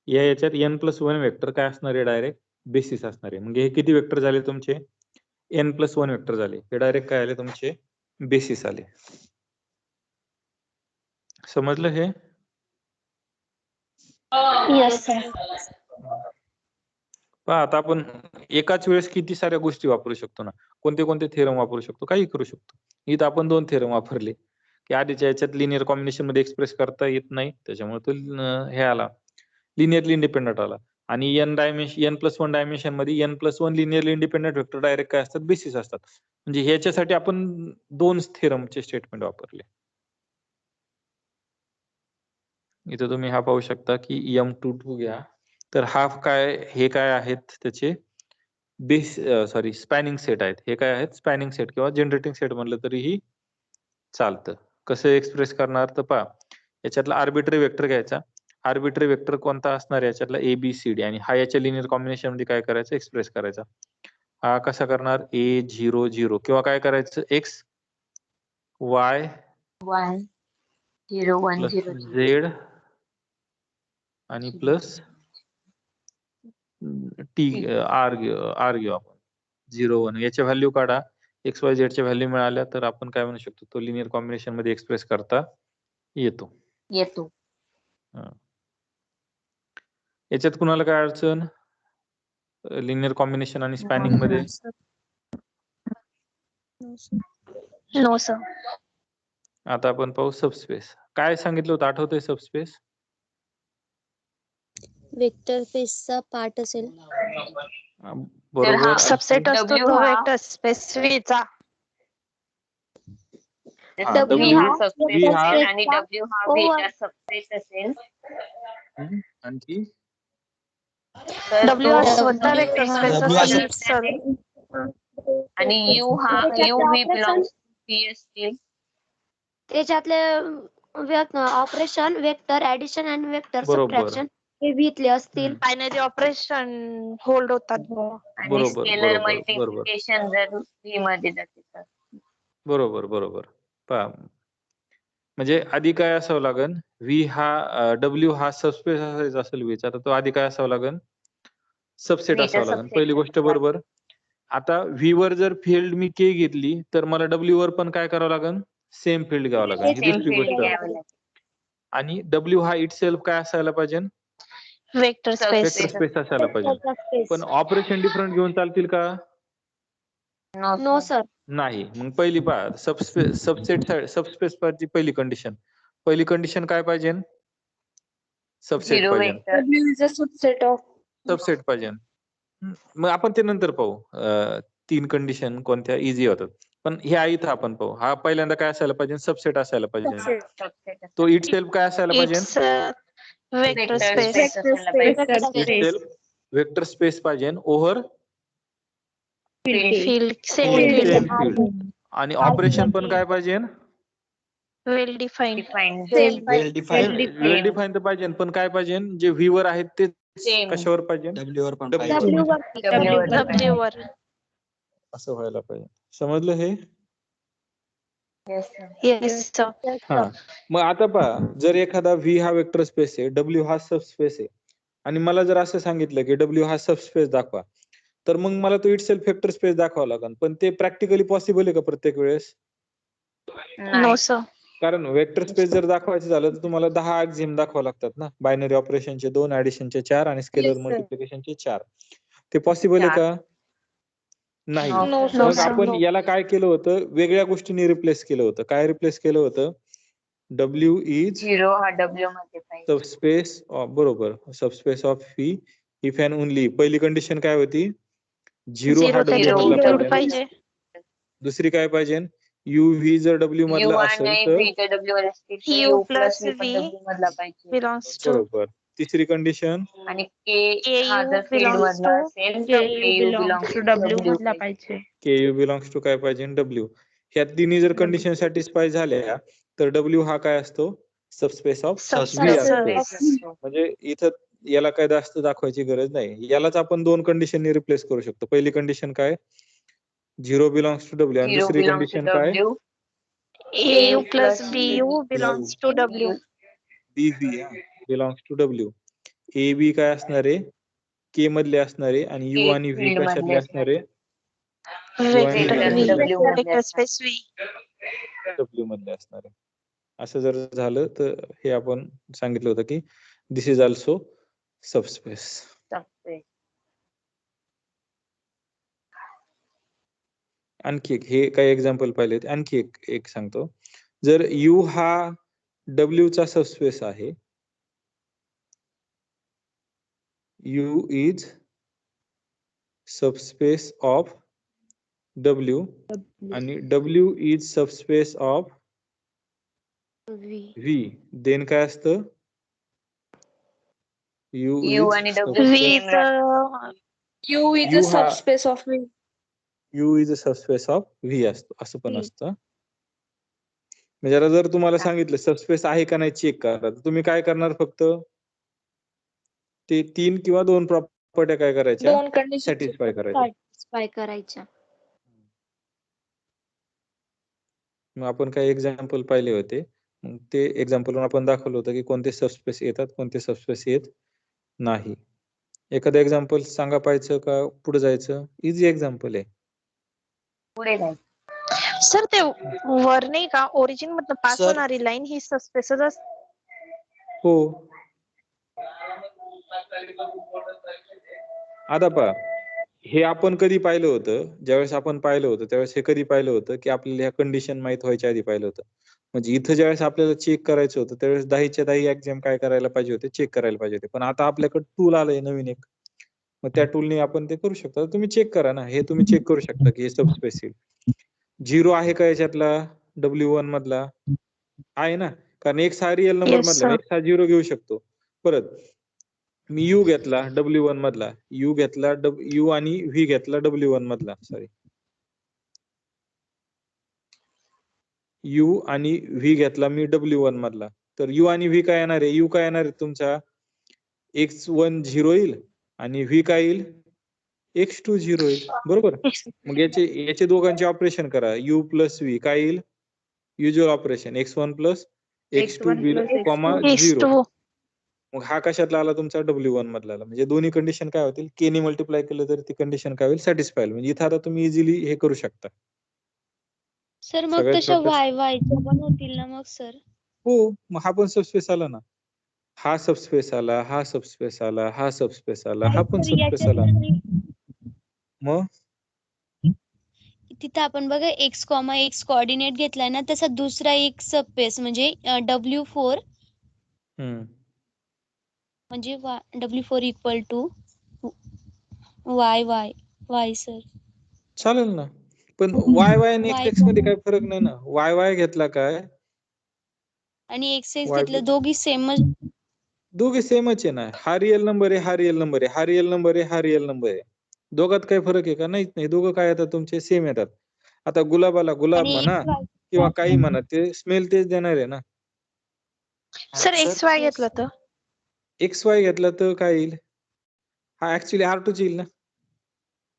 याच्यात n+1 वेक्टर काय असणार आहे डायरेक्ट बेसिस असणार आहे. म्हणजे हे किती वेक्टर झाले तुमचे? n+1 वेक्टर झाले. हे डायरेक्ट काय आले तुमचे बेसिस आले. समजलं हे? Yes sir. पहा आता आपण एकाच वेळेस किती साऱ्या गोष्टी वापरू शकतो ना. कोणते कोणते थेरम वापरू शकतो? काही करू शकतो. इथं आपण 2 थेरम वापरले की आधीच्या याच्यात लिनियर कॉम्बिनेशन मध्ये एक्सप्रेस करता येत नाही. त्याच्यामुळे तो हे आला लिनियरली इंडिपेंडेंट आला. आणि n+1 डायमेन्शन मध्ये n+1 linearly independent vector direct काय असतात बेसिस असतात. म्हणजे ह्याच्यासाठी आपण 2 थेरमचे स्टेटमेंट वापरले. इथं तुम्ही हा पाहू शकता की M22 घ्या. तर हा हे काय आहेत त्याचे स्पॅनिंग सेट आहेत. हे काय आहेत स्पॅनिंग सेट किंवा जनरेटिंग सेट म्हणलं तरीही चालतं. कसं एक्सप्रेस करणार तर पहा याच्यातला आर्बिट्ररी वेक्टर घ्यायचा. आर्बिट्ररी वेक्टर कोणता असणार याच्यातला ABCD आणि हा याच्या लिनियर कॉम्बिनेशन मध्ये काय करायचं एक्सप्रेस करायचा. हा कसा करणार A00 किंवा काय करायचं x y 1 0 1 प्लस 0 0 z आणि प्लस t r घेऊ आपण 0 1 याच्या व्हॅल्यू काढा x y z च्या व्हॅल्यू मिळाल्या तर आपण काय म्हणू शकतो तो लिनियर कॉम्बिनेशन मध्ये एक्सप्रेस करता येतो. येतो. याच्यात कुणाला काय अडचण लिनियर कॉम्बिनेशन आणि स्पॅनिंग मध्ये नो सर. आता आपण पाहू सबस्पेस काय सांगितलं होतं आठवतंय सबस्पेस वेक्टर स्पेसचा पार्ट असेल. बरोबर सबसेट असतो W तो हा- वेक्टर स्पेस चा. हा, W W हा सबस्पेस हा- असेल आणि W हा हो. V चा सबस्पेस असेल आणखी तर W तो हा स्वतः V वेक्टर चा स्पेस W हा असेल subspace सर. आहे. आणि U हा U V belongs to V असतील. त्याच्यातले ऑपरेशन वेक्टर ऍडिशन आणि वेक्टर बरोबर. सबट्रॅक्शन हे व्हीतले असतील. बायनरी ऑपरेशन होल्ड होतात बुवा. आणि बरोबर, स्केलर बरोबर, मल्टिप्लिकेशन जर V मध्ये जाते तर. बरोबर पहा म्हणजे आधी काय असावं लागेल V हा W हा सबस्पेस असायचा असेल V चा तर तो आधी काय असावं लागेल सबसेट V चा असावं लागेल subset पहिली गोष्ट असावा. बरोबर. आता V वर जर फिल्ड मी K घेतली तर मला W वर पण काय करावं लागेल सेम फील्ड घ्यावं लागेल ही सेम दुसरी फील्ड गोष्ट. घ्यावं लागेल. आणि W हा इट सेल्फ काय असायला पाहिजे वेक्टर स्पेस. वेक्टर स्पेस असायला पाहिजे. पण ऑपरेशन डिफरंट घेऊन चालतील का नो सर. नाही. मग पहिली पहा सबस्पेस ची पहिली कंडिशन काय पाहिजे सबसेट झिरो पाहिजे vector W is a subset of. Subset पाहिजे. मग आपण ते नंतर पाहू 3 कंडिशन कोणत्या इझी होतात. पण ह्या इथं आपण पाहू हा पहिल्यांदा काय असायला पाहिजे सबसेट असायला पाहिजे. सबसेट तो इट सेल्फ काय असायला पाहिजे it's vector vector space. Space असायला पाहिजे. इट सेल्फ वेक्टर स्पेस पाहिजे over field same Field. Field field. आणि ऑपरेशन पण काय पाहिजे वेल डिफाईन्ड. डिफाईन्ड वेल डिफाईन वेल डिफाईन तर पाहिजे पण काय पाहिजे जे व्ही वर आहेत ते Same. कशावर पाहिजे W वर पण W पाहिजे. W वर. W वर. W वर. असं व्हायला पाहिजे. समजलं हे Yes, sir. Yes sir. हा. मग आता पहा जर एखादा व्ही हा वेक्टर स्पेस आहे डब्ल्यू हा सबस्पेस आहे आणि मला जर असं सांगितलं की डब्ल्यू हा सबस्पेस दाखवा तर मग मला तो इट सेल्फ वेक्टर स्पेस दाखवावा लागेल. पण ते प्रॅक्टिकली पॉसिबल आहे का प्रत्येक वेळेस नो नाही. सर. कारण वेक्टर स्पेस जर दाखवायचं झालं तर तुम्हाला 10 एक्झिम दाखवावं लागतात ना बायनरी ऑपरेशनचे 2 ऍडिशनचे 4 आणि स्केलर Yes, sir. मल्टिप्लिकेशनचे 4 ते पॉसिबल आहे का नाही. No, no sir. नो मग सर. आपण याला काय केलं होतं वेगळ्या गोष्टींनी रिप्लेस केलं होतं. काय रिप्लेस केलं होतं डब्ल्यू इज झिरो हा W मध्ये पाहिजे. सबस्पेस बरोबर subspace of V if and only पहिली कंडिशन काय होती 0 हा झिरो W त्याच्यात मधला इन्क्लूड पाहिजे. पाहिजे. दुसरी काय पाहिजे यू व्ही जर W U मधला असेल आणि तर V च्या W वर असतील तर U U plus plus V पण V W मधला पाहिजे. बिलॉंग्स टू बरोबर. तिसरी कंडिशन आणि K हा KU जर फील्ड belongs मधला to असेल तर KU belongs to W मधला पाहिजे. पाहिजे. के यू बिलॉंग्स टू काय पाहिजे डब्ल्यू. ह्या तिन्ही जर कंडिशन सॅटिस्फाय झाल्या तर डब्ल्यू हा काय असतो सबस्पेस ऑफ व्ही असतो. Subspace असतो. म्हणजे इथं याला काय जास्त दाखवायची गरज नाही. यालाच आपण 2 कंडिशननी रिप्लेस करू शकतो. पहिली कंडिशन काय 0 बिलॉंग्स टू डब्ल्यू आणि Zero दुसरी belongs to कंडिशन काय W. AU plus BU belongs to W. बीबी belongs to W. A B काय असणार आहे के मधले असणारे आणि यू K आणि व्ही field कशातले मधले असणार आहे वेक्टर Vector V. W मधले वेक्टर असणार. Space V. डब्ल्यू मधले असणार आहे. असं जर झालं तर हे आपण सांगितलं होतं की दिस इज ऑल्सो सबस्पेस. Subspace. आणखी एक हे काही एक्झाम्पल पाहिलेत. आणखी एक सांगतो जर यू हा डब्ल्यू चा सबस्पेस आहे U is subspace of W आणि W is subspace of V then काय असतं यू U आणि W V same राहतात. U is U a हा- subspace of V. You is a subspace of V असतो असं पण V. असतं. म्हणजे आता जर तुम्हाला सांगितलं सबस्पेस आहे का नाही चेक करा तर तुम्ही काय करणार फक्त ते 3 किंवा 2 प्रॉपर्ट्या काय करायच्या 2 conditions सॅटिस्फाय करायच्या. सॅटिस्फाय करायच्या. मग आपण काही एक्झाम्पल पाहिले होते, मग ते एक्झाम्पल आपण दाखवलं होतं की कोणते सबस्पेस येतात, कोणते सबस्पेस येत नाही. एखादं एक्झाम्पल सांगा पाहायचं का पुढे जायचं? इझी एक्झाम्पल आहे. पुढे जायचं. सर ते वर नाही का ओरिजिन मधनं पास Sir. होणारी लाईन ही सस्पेसच असते. हो. आता पहा, हे आपण कधी पाहिलं होतं? ज्यावेळेस आपण पाहिलं होतं त्यावेळेस हे कधी पाहिलं होतं की आपल्याला ह्या कंडिशन माहित व्हायच्या आधी पाहिलं होतं. म्हणजे इथं ज्यावेळेस आपल्याला चेक करायचं होतं त्यावेळेस 10च्या 10 एक्झाम काय करायला पाहिजे होते? चेक करायला पाहिजे होते. पण आता आपल्याकडे टूल आलंय नवीन एक. मग त्या टूलने आपण ते करू शकतो. तुम्ही चेक करा ना, हे तुम्ही चेक करू शकता की हे सबस्पेस येईल. 0 आहे का याच्यातला W1 मधला? आहे ना, कारण X हा रिअल नंबर Yes, मधला sir. X हा 0 घेऊ शकतो. परत मी U घेतला W1 मधला, U घेतला U आणि V घेतला W1 मधला, सॉरी. U आणि V घेतला मी W1 मधला. तर U आणि V काय येणार आहे? U काय येणार आहे तुमचा? X1 0 येईल आणि V काय येईल? X2 0 येईल. बरोबर? मग याचे दोघांचे ऑपरेशन करा. U प्लस V काय येईल? Usual operation X1 plus X2 comma Yes, 0. to. मग हा कशातला आला तुमचा W1 मधला आला. म्हणजे दोन्ही कंडिशन काय होतील? K ने मल्टिप्लाय केलं तर ती कंडिशन काय होईल? सॅटिस्फाय होईल. म्हणजे इथं आता तुम्ही इझिली हे करू शकता. सर मग सगळ्यात तशा छोट्या- वाय वायच्या पण होतील ना मग सर? हो, मग हा पण सबस्पेस आला ना. हा सबस्पेस आला, हा सबस्पेस आला, हा सबस्पेस आला, हा पण सबस्पेस आला. मग तिथं आपण बघा x, x कोऑर्डिनेट घेतलाय ना, तसा दुसरा एक सबस्पेस म्हणजे W4 हम्म. म्हणजे W4 equal to y sir. चालेल ना. पण y आणि Y x मध्ये काही फरक नाही ना. y घेतला काय? आणि x Y घेतलं दोघी सेमच. दोघे सेमच आहे ना. हा रिअल नंबर आहे, हा रिअल नंबर आहे, हा रिअल नंबर आहे, हा रिअल नंबर आहे. दोघात काही फरक आहे का? नाहीच नाही. दोघं काय येतात तुमचे सेम येतात. आता गुलाबाला गुलाब आणि म्हणा किंवा काही म्हणा, ते स्मेल तेच देणार आहे ना. Sir Sir. XY घेतलं तर XY घेतला तर काय येईल? हा ऍक्च्युली R2 येईल ना.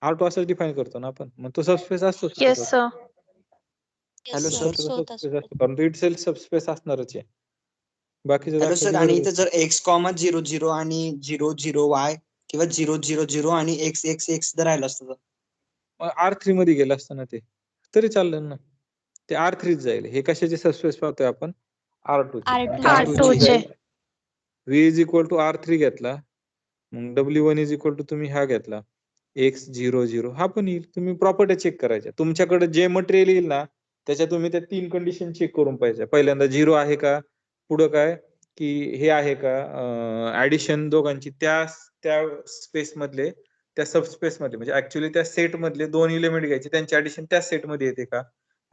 R2 असं डिफाईन करतो ना आपण. मग तो सबस्पेस असतोच ना येस तसा. Sir. Hello, Yes, sir. sir, स्वतः सबस्पेस असतो कारण तो इटसेल्फ सबस्पेस असणारच आहे. बाकीचं हॅलो सर, दाखवायची आणि गरज इथं जर x,0,0 आणि 0,0y किंवा 0,0,0 आणि x जर राहिलं असतं तर? मग R3 मध्ये गेलं असतं ना ते. तरी चाललं ना. ते R3 जाईल. हे कशाचे सबस्पेस पाहतोय आपण? R2 चे. R2 त्या चे. R2 चे. V is equal to R3 घेतला. मग W1 इज इक्वल टू तुम्ही हा घेतला. X00 हा पण येईल. तुम्ही प्रॉपर्टी चेक करायच्या. तुमच्याकडे जे मटेरियल येईल ना, त्याच्यात तुम्ही त्या 3 कंडिशन चेक करून पाहिजे. पहिल्यांदा 0 आहे का? पुढं काय? की हे आहे का? ऍडिशन दोघांची त्या स्पेस मधले, त्या सबस्पेस मधले, म्हणजे ऍक्च्युअली त्या सेट मधले 2 एलिमेंट घ्यायचे, त्यांची ऍडिशन त्या सेट मध्ये येते का?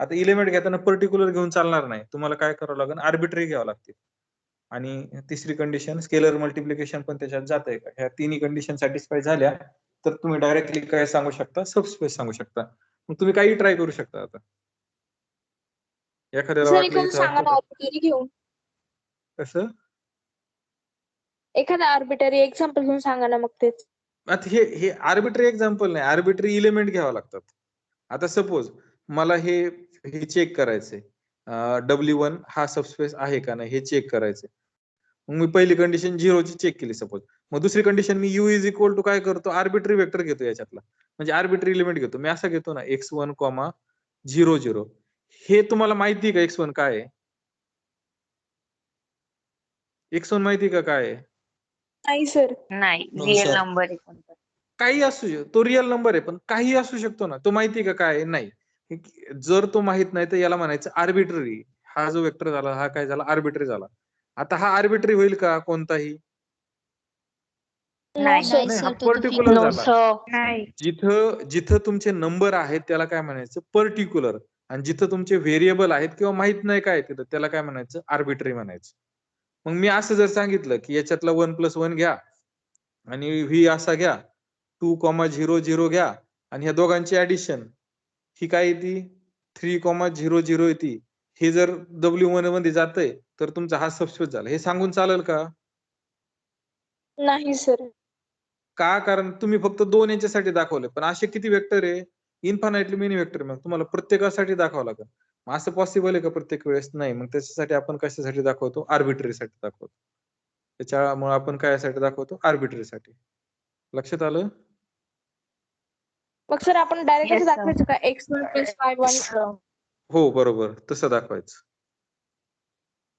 आता एलिमेंट घेताना पर्टिक्युलर घेऊन चालणार नाही. तुम्हाला काय करावं लागेल? आर्बिट्ररी घ्यावं लागतील. आणि तिसरी कंडिशन स्केलर मल्टिप्लिकेशन पण त्याच्यात जातंय का? ह्या तिन्ही कंडिशन सॅटिस्फाय झाल्या तर तुम्ही डायरेक्टली काय सांगू शकता? सबस्पेस सांगू शकता. मग तुम्ही काही ट्राय करू शकता आता. एखाद्याला सर वाटलं एखादं इथं सांगा ना असं आर्बिटरी घेऊन. कसं? एखादा आर्बिटरी एक्झाम्पल घेऊन सांगा ना मग तेच. आता हे आर्बिट्ररी एक्झाम्पल नाही, आर्बिट्ररी एलिमेंट घ्यावं लागतात. आता सपोज मला हे चेक करायचंय. W1 हा सबस्पेस आहे का नाही हे चेक करायचंय. मग मी पहिली कंडिशन 0 ची चेक केली सपोज. मग दुसरी कंडिशन मी U इज इक्वल टू काय करतो? आर्बिट्ररी वेक्टर घेतो याच्यातला. म्हणजे आर्बिट्ररी एलिमेंट घेतो. मी असं घेतो ना X1, 00. हे तुम्हाला माहिती आहे का X1 काय आहे? X1 माहिती का काय आहे? नाही सर. नाही, No, रिअल sir. नंबर आहे कोणता. काही असू शकतो. तो रिअल नंबर आहे, पण काही असू शकतो ना. तो माहिती का काय आहे? नाही. जर तो माहित नाही तर याला म्हणायचं आर्बिट्ररी. हा जो वेक्टर झाला हा काय झाला? आर्बिट्ररी झाला. आता हा आर्बिट्ररी होईल का कोणताही? नो नाही. सर. नाही, हा सर, तो पर्टिक्युलर नो झाला. सर. नाही. जिथं तुमचे नंबर आहेत त्याला काय म्हणायचं? पर्टिक्युलर. आणि जिथं तुमचे व्हेरिएबल आहेत किंवा माहित नाही काय तिथं त्याला काय म्हणायचं? आर्बिट्ररी म्हणायचं. मग मी असं जर सांगितलं की याच्यातला 1+1 घ्या आणि V असा घ्या, 2,0,0 घ्या आणि ह्या दोघांची ऍडिशन ही काय येते? 3,0,0 येते. हे जर W1 मध्ये जातंय तर तुमचा हा सबस्पेस झाला. हे सांगून चालेल का? नाही सर. का? कारण तुम्ही फक्त 2 याच्यासाठी दाखवले, पण असे किती वेक्टर आहे? Infinitely many vector. मग तुम्हाला प्रत्येकासाठी दाखवावं लागेल. मग असं पॉसिबल आहे का प्रत्येक वेळेस? नाही. मग त्याच्यासाठी आपण कशासाठी दाखवतो? आर्बिट्ररी साठी दाखवतो. त्याच्यामुळे आपण कायसाठी दाखवतो? आर्बिट्ररी साठी. लक्षात आलं? मग सर आपण डायरेक्ट Yes, असं sir. दाखवायचं का x1 + y1? हो, बरोबर. तसं दाखवायचं.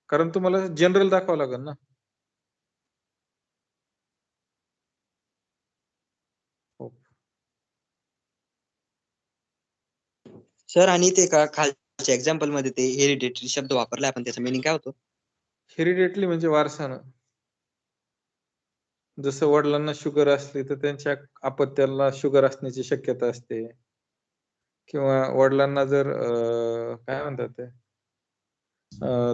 कारण तुम्हाला जनरल दाखवावं लागेल ना. हो. सर आणि ते का खालच्या एक्झाम्पल मध्ये ते हेरिडिटरी शब्द वापरलाय आपण, त्याचा मिनिंग काय होतो? हेरिडेटली म्हणजे वारसानं. जसं वडिलांना शुगर असली तर त्यांच्या अपत्याला शुगर असण्याची शक्यता असते. किंवा वडिलांना जर काय म्हणतात ते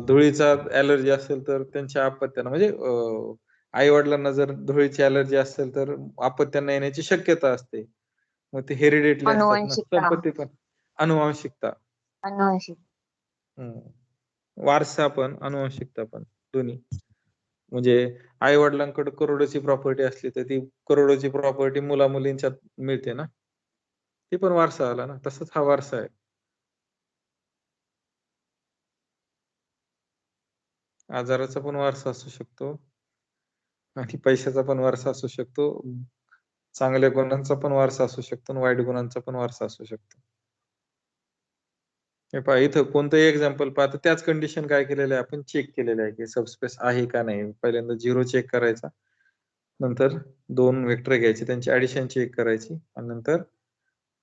धुळीचा ॲलर्जी असेल तर त्यांच्या अपत्यांना म्हणजे आई वडिलांना जर धुळीची ॲलर्जी असेल तर अपत्यांना येण्याची शक्यता असते. मग ते हेरिडेटली असतात ना. अनुवंशिकता. संपत्ती पण अनुवांशिकता. अनुवांशिक. वारसा पण अनुवांशिकता पण दोन्ही. म्हणजे आई वडिलांकडे करोडोची प्रॉपर्टी असली तर ती करोडोची प्रॉपर्टी मुला मुलींच्यात मिळते ना. ते पण वारसा आला ना. तसंच हा वारसा आहे. आजाराचा पण वारसा असू शकतो आणि पैशाचा पण वारसा असू शकतो. चांगल्या गुणांचा पण वारसा असू शकतो आणि वाईट गुणांचा पण वारसा असू शकतो. हे पहा इथं कोणतंही एक्झाम्पल पहा, त्याच कंडिशन काय केलेलं आहे आपण चेक केलेलं आहे की सबस्पेस आहे का नाही. पहिल्यांदा 0 चेक करायचा, नंतर 2 वेक्टर घ्यायचे, त्यांची ऍडिशन चेक करायची आणि नंतर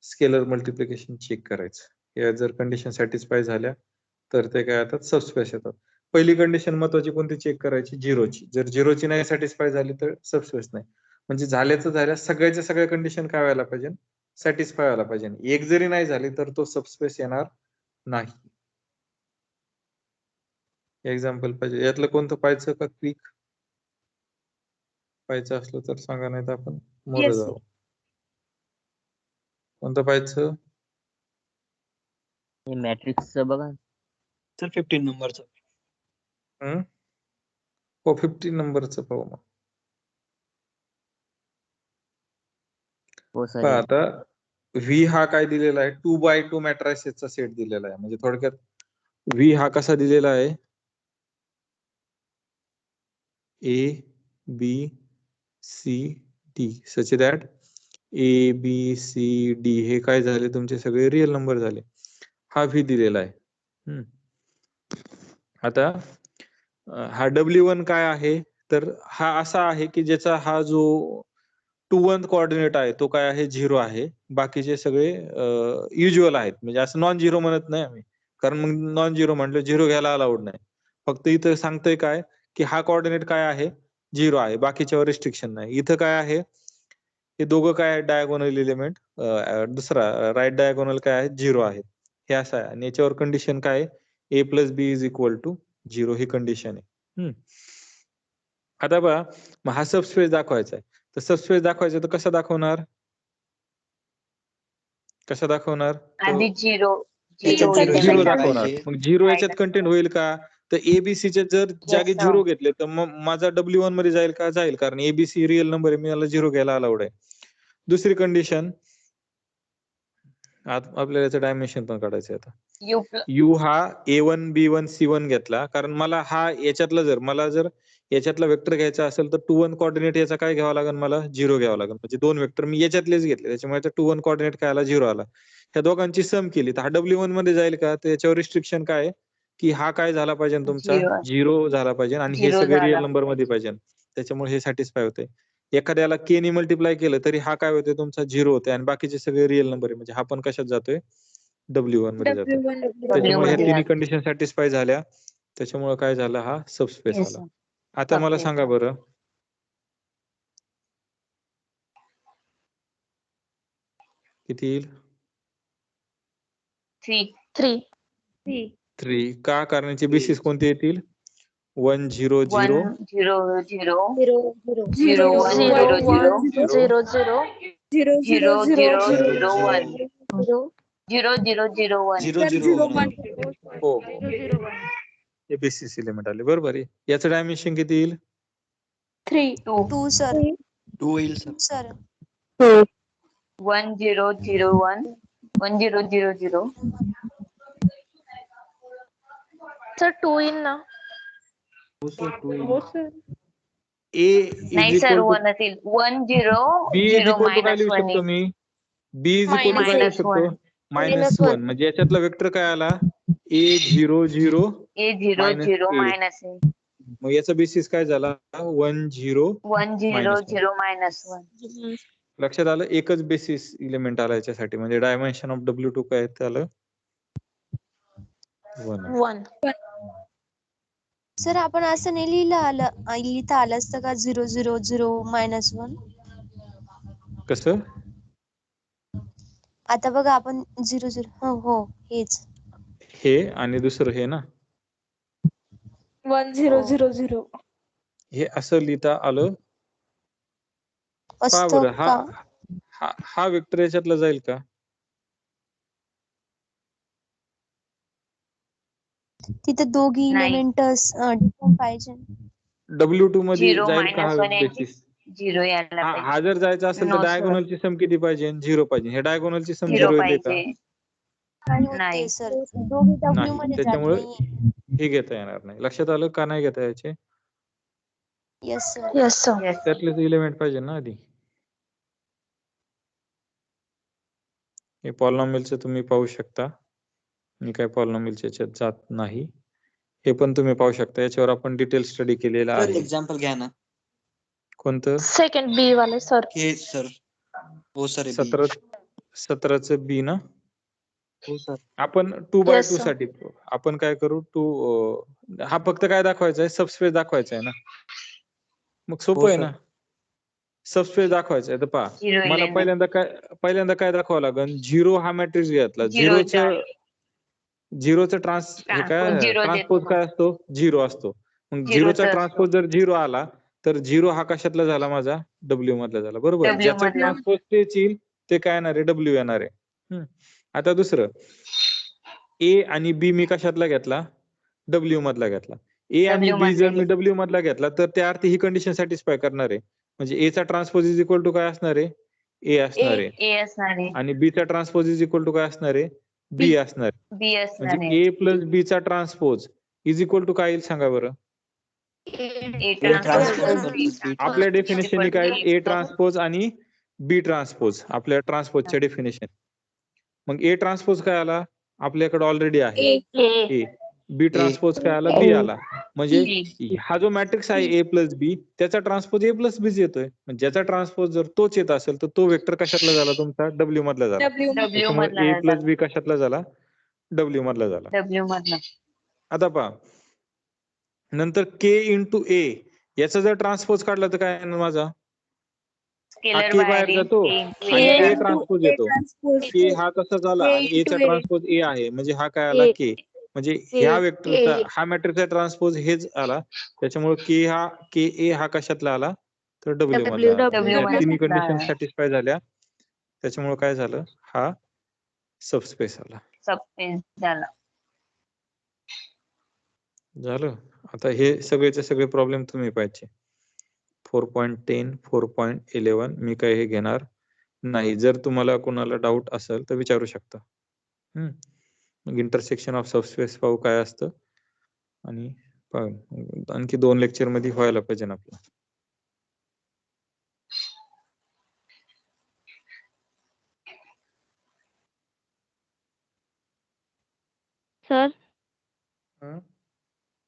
स्केलर मल्टिप्लिकेशन चेक करायचं. या जर कंडिशन सॅटिस्फाय झाल्या तर ते काय येतात? सबस्पेस येतात. पहिली कंडिशन महत्वाची कोणती चेक करायची? 0 ची. जर 0 ची नाही सॅटिस्फाय झाली तर सबस्पेस नाही. म्हणजे झाल्याचं झाल्या सगळ्याच्या सगळ्या कंडिशन काय व्हायला पाहिजे? सॅटिस्फाय व्हायला पाहिजे. एक जरी नाही झाली तर तो सबस्पेस येणार नाही. एक्झाम्पल पाहिजे. यातलं कोणतं पाहायचं का क्विक? पाहायचं असलं तर सांगा, नाही तर आपण मोर Yes, जाऊ. कोणतं पाहायचं? मॅट्रिक्स बघा. सर 15 नंबरचं. हो 15 नंबरचं पाहू मग. हो पहा सर. आता व्ही हा काय दिलेला आहे? 2x2 मॅट्रायसेसचा सेट दिलेला आहे. म्हणजे थोडक्यात व्ही हा कसा दिलेला आहे? A, B, C, D such that A, B, C, D हे काय झाले? तुमचे सगळे रिअल नंबर झाले. हा व्ही दिलेला आहे. आता हा W1 काय आहे? तर हा असा आहे की ज्याचा हा जो 2-1 कोऑर्डिनेट आहे तो काय आहे? 0 आहे. बाकीचे सगळे युज्युअल आहेत. म्हणजे असं नॉन झिरो म्हणत नाही आम्ही. कारण मग नॉन झिरो म्हटलं झिरो घ्यायला अलाउड नाही. फक्त इथं सांगतोय काय की हा कोऑर्डिनेट काय आहे? 0 आहे. बाकीच्यावर रिस्ट्रिक्शन नाही. इथं काय आहे? हे दोघं काय आहेत? Diagonal element. दुसरा राईट डायगोनल काय आहे? 0 आहे. हे असं आहे. आणि याच्यावर कंडिशन काय आहे? A + B = 0 ही कंडिशन आहे. आता बघा मग हा सबस्पेस दाखवायचा आहे. तर सबस्पेस दाखवायचं तर कसं दाखवणार? कसं दाखवणार? आधी 0 याच्यात 0 zero झिरो content दाखवणार. पाहिजे. मग 0 याच्यात कंटेंट होईल का? तर एबीसीचे जर जागी sir. 0 घेतले तर मग माझा W1 मध्ये जाईल का? जाईल. कारण एबीसी रिअल नंबर आहे. मला 0 घ्यायला अलाउड आहे. दुसरी कंडिशन आपल्याला याचं डायमेन्शन पण काढायचं आता. यू हा A1 B1 C1 घेतला, कारण मला हा याच्यातला जर याच्यातला वेक्टर घ्यायचा असेल तर 2-1 कोऑर्डिनेट याचा काय घ्यावा लागेल? मला 0 घ्यावा लागेल. म्हणजे 2 वेक्टर मी याच्यातलेच घेतले, त्याच्यामुळे 2-1 कोऑर्डिनेट काय आला? 0 आला. ह्या दोघांची सम केली तर हा W1 मध्ये जाईल का? तर याच्यावर रिस्ट्रिक्शन काय आहे की हा काय झाला पाहिजे तुमचा? 0 झाला पाहिजे आणि हे 0 सगळे रिअल झाला. नंबर मध्ये पाहिजे. त्याच्यामुळे हे सॅटिस्फाय होते. एखाद्याला के ने मल्टिप्लाय केलं तरी हा काय होते? तुमचा 0 होते आणि बाकीचे सगळे रिअल नंबर आहे. म्हणजे हा पण कशात जातोय? W1 मध्ये जातोय. त्याच्यामुळे ह्या मध्ये तिन्ही जातो. कंडिशन सॅटिस्फाय झाल्या. त्याच्यामुळे काय झाला? हा सबस्पेस Yes, आला. sir. आता मला Subspace सांगा झाला. बरं, किती येईल? 3 3. 3. का? करण्याचे बेसिस कोणते येतील? 1 0 0 1 0 0 0 0 0 1 0 0 0 0 0 0 0 1 0 0 0 1 001. हो हे बेसिस एलिमेंट आले. बरोबर आहे. याचं डायमेन्शन किती येईल? 3. 2 2 सर. 2 होईल सर. सर 1001 1000. सर 2 येईल ना. हो सर 2 येईल. हो सर. A नाही इज सर इक्वल टू 1 असेल. 1 0 B इज 0 इक्वल टू काय मायनस लिहू 1 शकतो मी? B इज इक्वल टू काय लिहू मायनस शकतो? 1 मायनस -1. 1 म्हणजे याच्यातला वेक्टर काय आला? A 0 0 A 0 minus 0 A. Minus A मग याचा बेसिस काय झाला? 1 0 1 0 मायनस 1. 0 मायनस 1. लक्षात आलं? एकच बेसिस एलिमेंट आला याच्यासाठी म्हणजे डायमेन्शन ऑफ W2 काय झालं? 1. 1. सर आपण असं नाही लिहिता आलं असतं का 0 0 0 -1? कसं? आता बघा आपण 0 0 हो हेच. हे आणि दुसरं हे ना. 1 0 0 0. हे असं लिहिता आलं. पहा असतं बरं का? हा वेक्टर याच्यातला जाईल का? तिथे दोघी नाही. एलिमेंट डिफरंट पाहिजे. W2 मध्ये 0 जाईल का मायनस हा 1 यांची बेसिस? 0 यायला हा पाहिजे. जर जायचा असेल तर नो सर डायगोनलची सम किती पाहिजे? 0 पाहिजे. हे डायगोनलची सम 0 0 येते का? पाहिजे. नाही होते नाही. सर. दोघी W नाही. मध्ये जात त्याच्यामुळे नाहीये. हे घेता येणार नाही. लक्षात आलं का नाही घेता याचे? Yes sir. Yes sir. Yes. त्यातलेच एलिमेंट पाहिजे ना आधी. हे पॉलिनॉमियलचं तुम्ही पाहू शकता. मी काय पॉलिनॉमियलच्या याच्यात जात नाही. हे पण तुम्ही पाहू शकता. याच्यावर आपण डिटेल स्टडी केलेला सर आहे. एक्झाम्पल घ्या ना. कोणतं? सेकंड बी वाले सर. हे सर. हो सर. 17चं बी ना. हो सर. आपण 2 by Yes, 2 sir. साठी आपण काय करू? हा फक्त काय दाखवायचा आहे? सबस्पेस दाखवायचा आहे ना. मग सोपं हो आहे सर. ना. सबस्पेस दाखवायचा आहे तर पहा. 0 मला element. पहिल्यांदा काय दाखवावं लागेल? 0 हा मॅट्रिक्स घेतला. 0 झिरोचं हे ट्रान्सपोज काय 0 ट्रान्सपोज देतो. काय असतो? 0 असतो. मग 0 0चा च ट्रान्सपोज असतो. जर 0 आला तर 0 हा कशातला झाला माझा? W मधला झाला. बरोबर? W ज्याचा मधला. ट्रान्सपोज तेच येईल ते काय येणार आहे? W येणार आहे. आता दुसरं A आणि B मी कशातला घेतला? W मधला घेतला. A आणि W B जर मधले मी W मधला घेतला तर त्या अर्थी ही कंडिशन सॅटिस्फाय करणार आहे. म्हणजे A चा ट्रान्सपोज इज इक्वल टू काय असणार आहे? A असणार आहे. A असणार आहे. आणि B चा ट्रान्सपोज इज इक्वल टू काय असणार आहे? B असणार आहे. B असणार म्हणजे आहे. A प्लस B चा ट्रान्सपोज इज इक्वल टू काय येईल सांगा बरं? A transpose transpose sir B plus B आपल्या is डेफिनेशननी equal to काय A. A ट्रान्सपोज आणि B ट्रान्सपोज आपल्या ट्रान्सपोजच्या डेफिनेशन. मग A ट्रान्सपोज काय आला? आपल्याकडे ऑलरेडी आहे A. B ट्रान्सपोज काय आला? B आला. म्हणजे हा जो मॅट्रिक्स आहे A प्लस B त्याचा ट्रान्सपोज A प्लस B येतोय. ज्याचा ट्रान्सपोज जर तोच येत असेल तर तो वेक्टर कशातला झाला तुमचा? W मधला झाला. W. W त्याच्यामुळे मधला A प्लस B कशातला झाला? W मधला झाला. W मधला. आता पहा नंतर K इंटू A याचा जर ट्रान्सपोज काढला तर काय येणार माझा? हा स्केलर K बाहेर बाहेर जातो येईल. A आणि into A A. ट्रान्सपोज येतो. K हा कसा झाला आणि A चा ट्रान्सपोज A आहे म्हणजे हा काय आला? K. म्हणजे ह्या वेक्टरचा हा मॅट्रिक्सचा ट्रान्सपोज हेच आला. त्याच्यामुळे KA हा कशातला आला? तर W मधला आला. W या मधला तिन्ही कंडिशन आला. सॅटिस्फाय झाल्या. त्याच्यामुळे काय झालं? हा सबस्पेस आला. सबस्पेस झाला. झालं. आता हे सगळेचे सगळे प्रॉब्लेम तुम्ही पाहिजे. 4.10 4.11 मी काय हे घेणार नाही. जर तुम्हाला कोणाला डाऊट असेल तर विचारू शकता. मग इंटरसेक्शन ऑफ सबस्पेस पाहू काय असतं आणि आणखी 2 लेक्चर मध्ये व्हायला पाहिजे ना आपलं. सर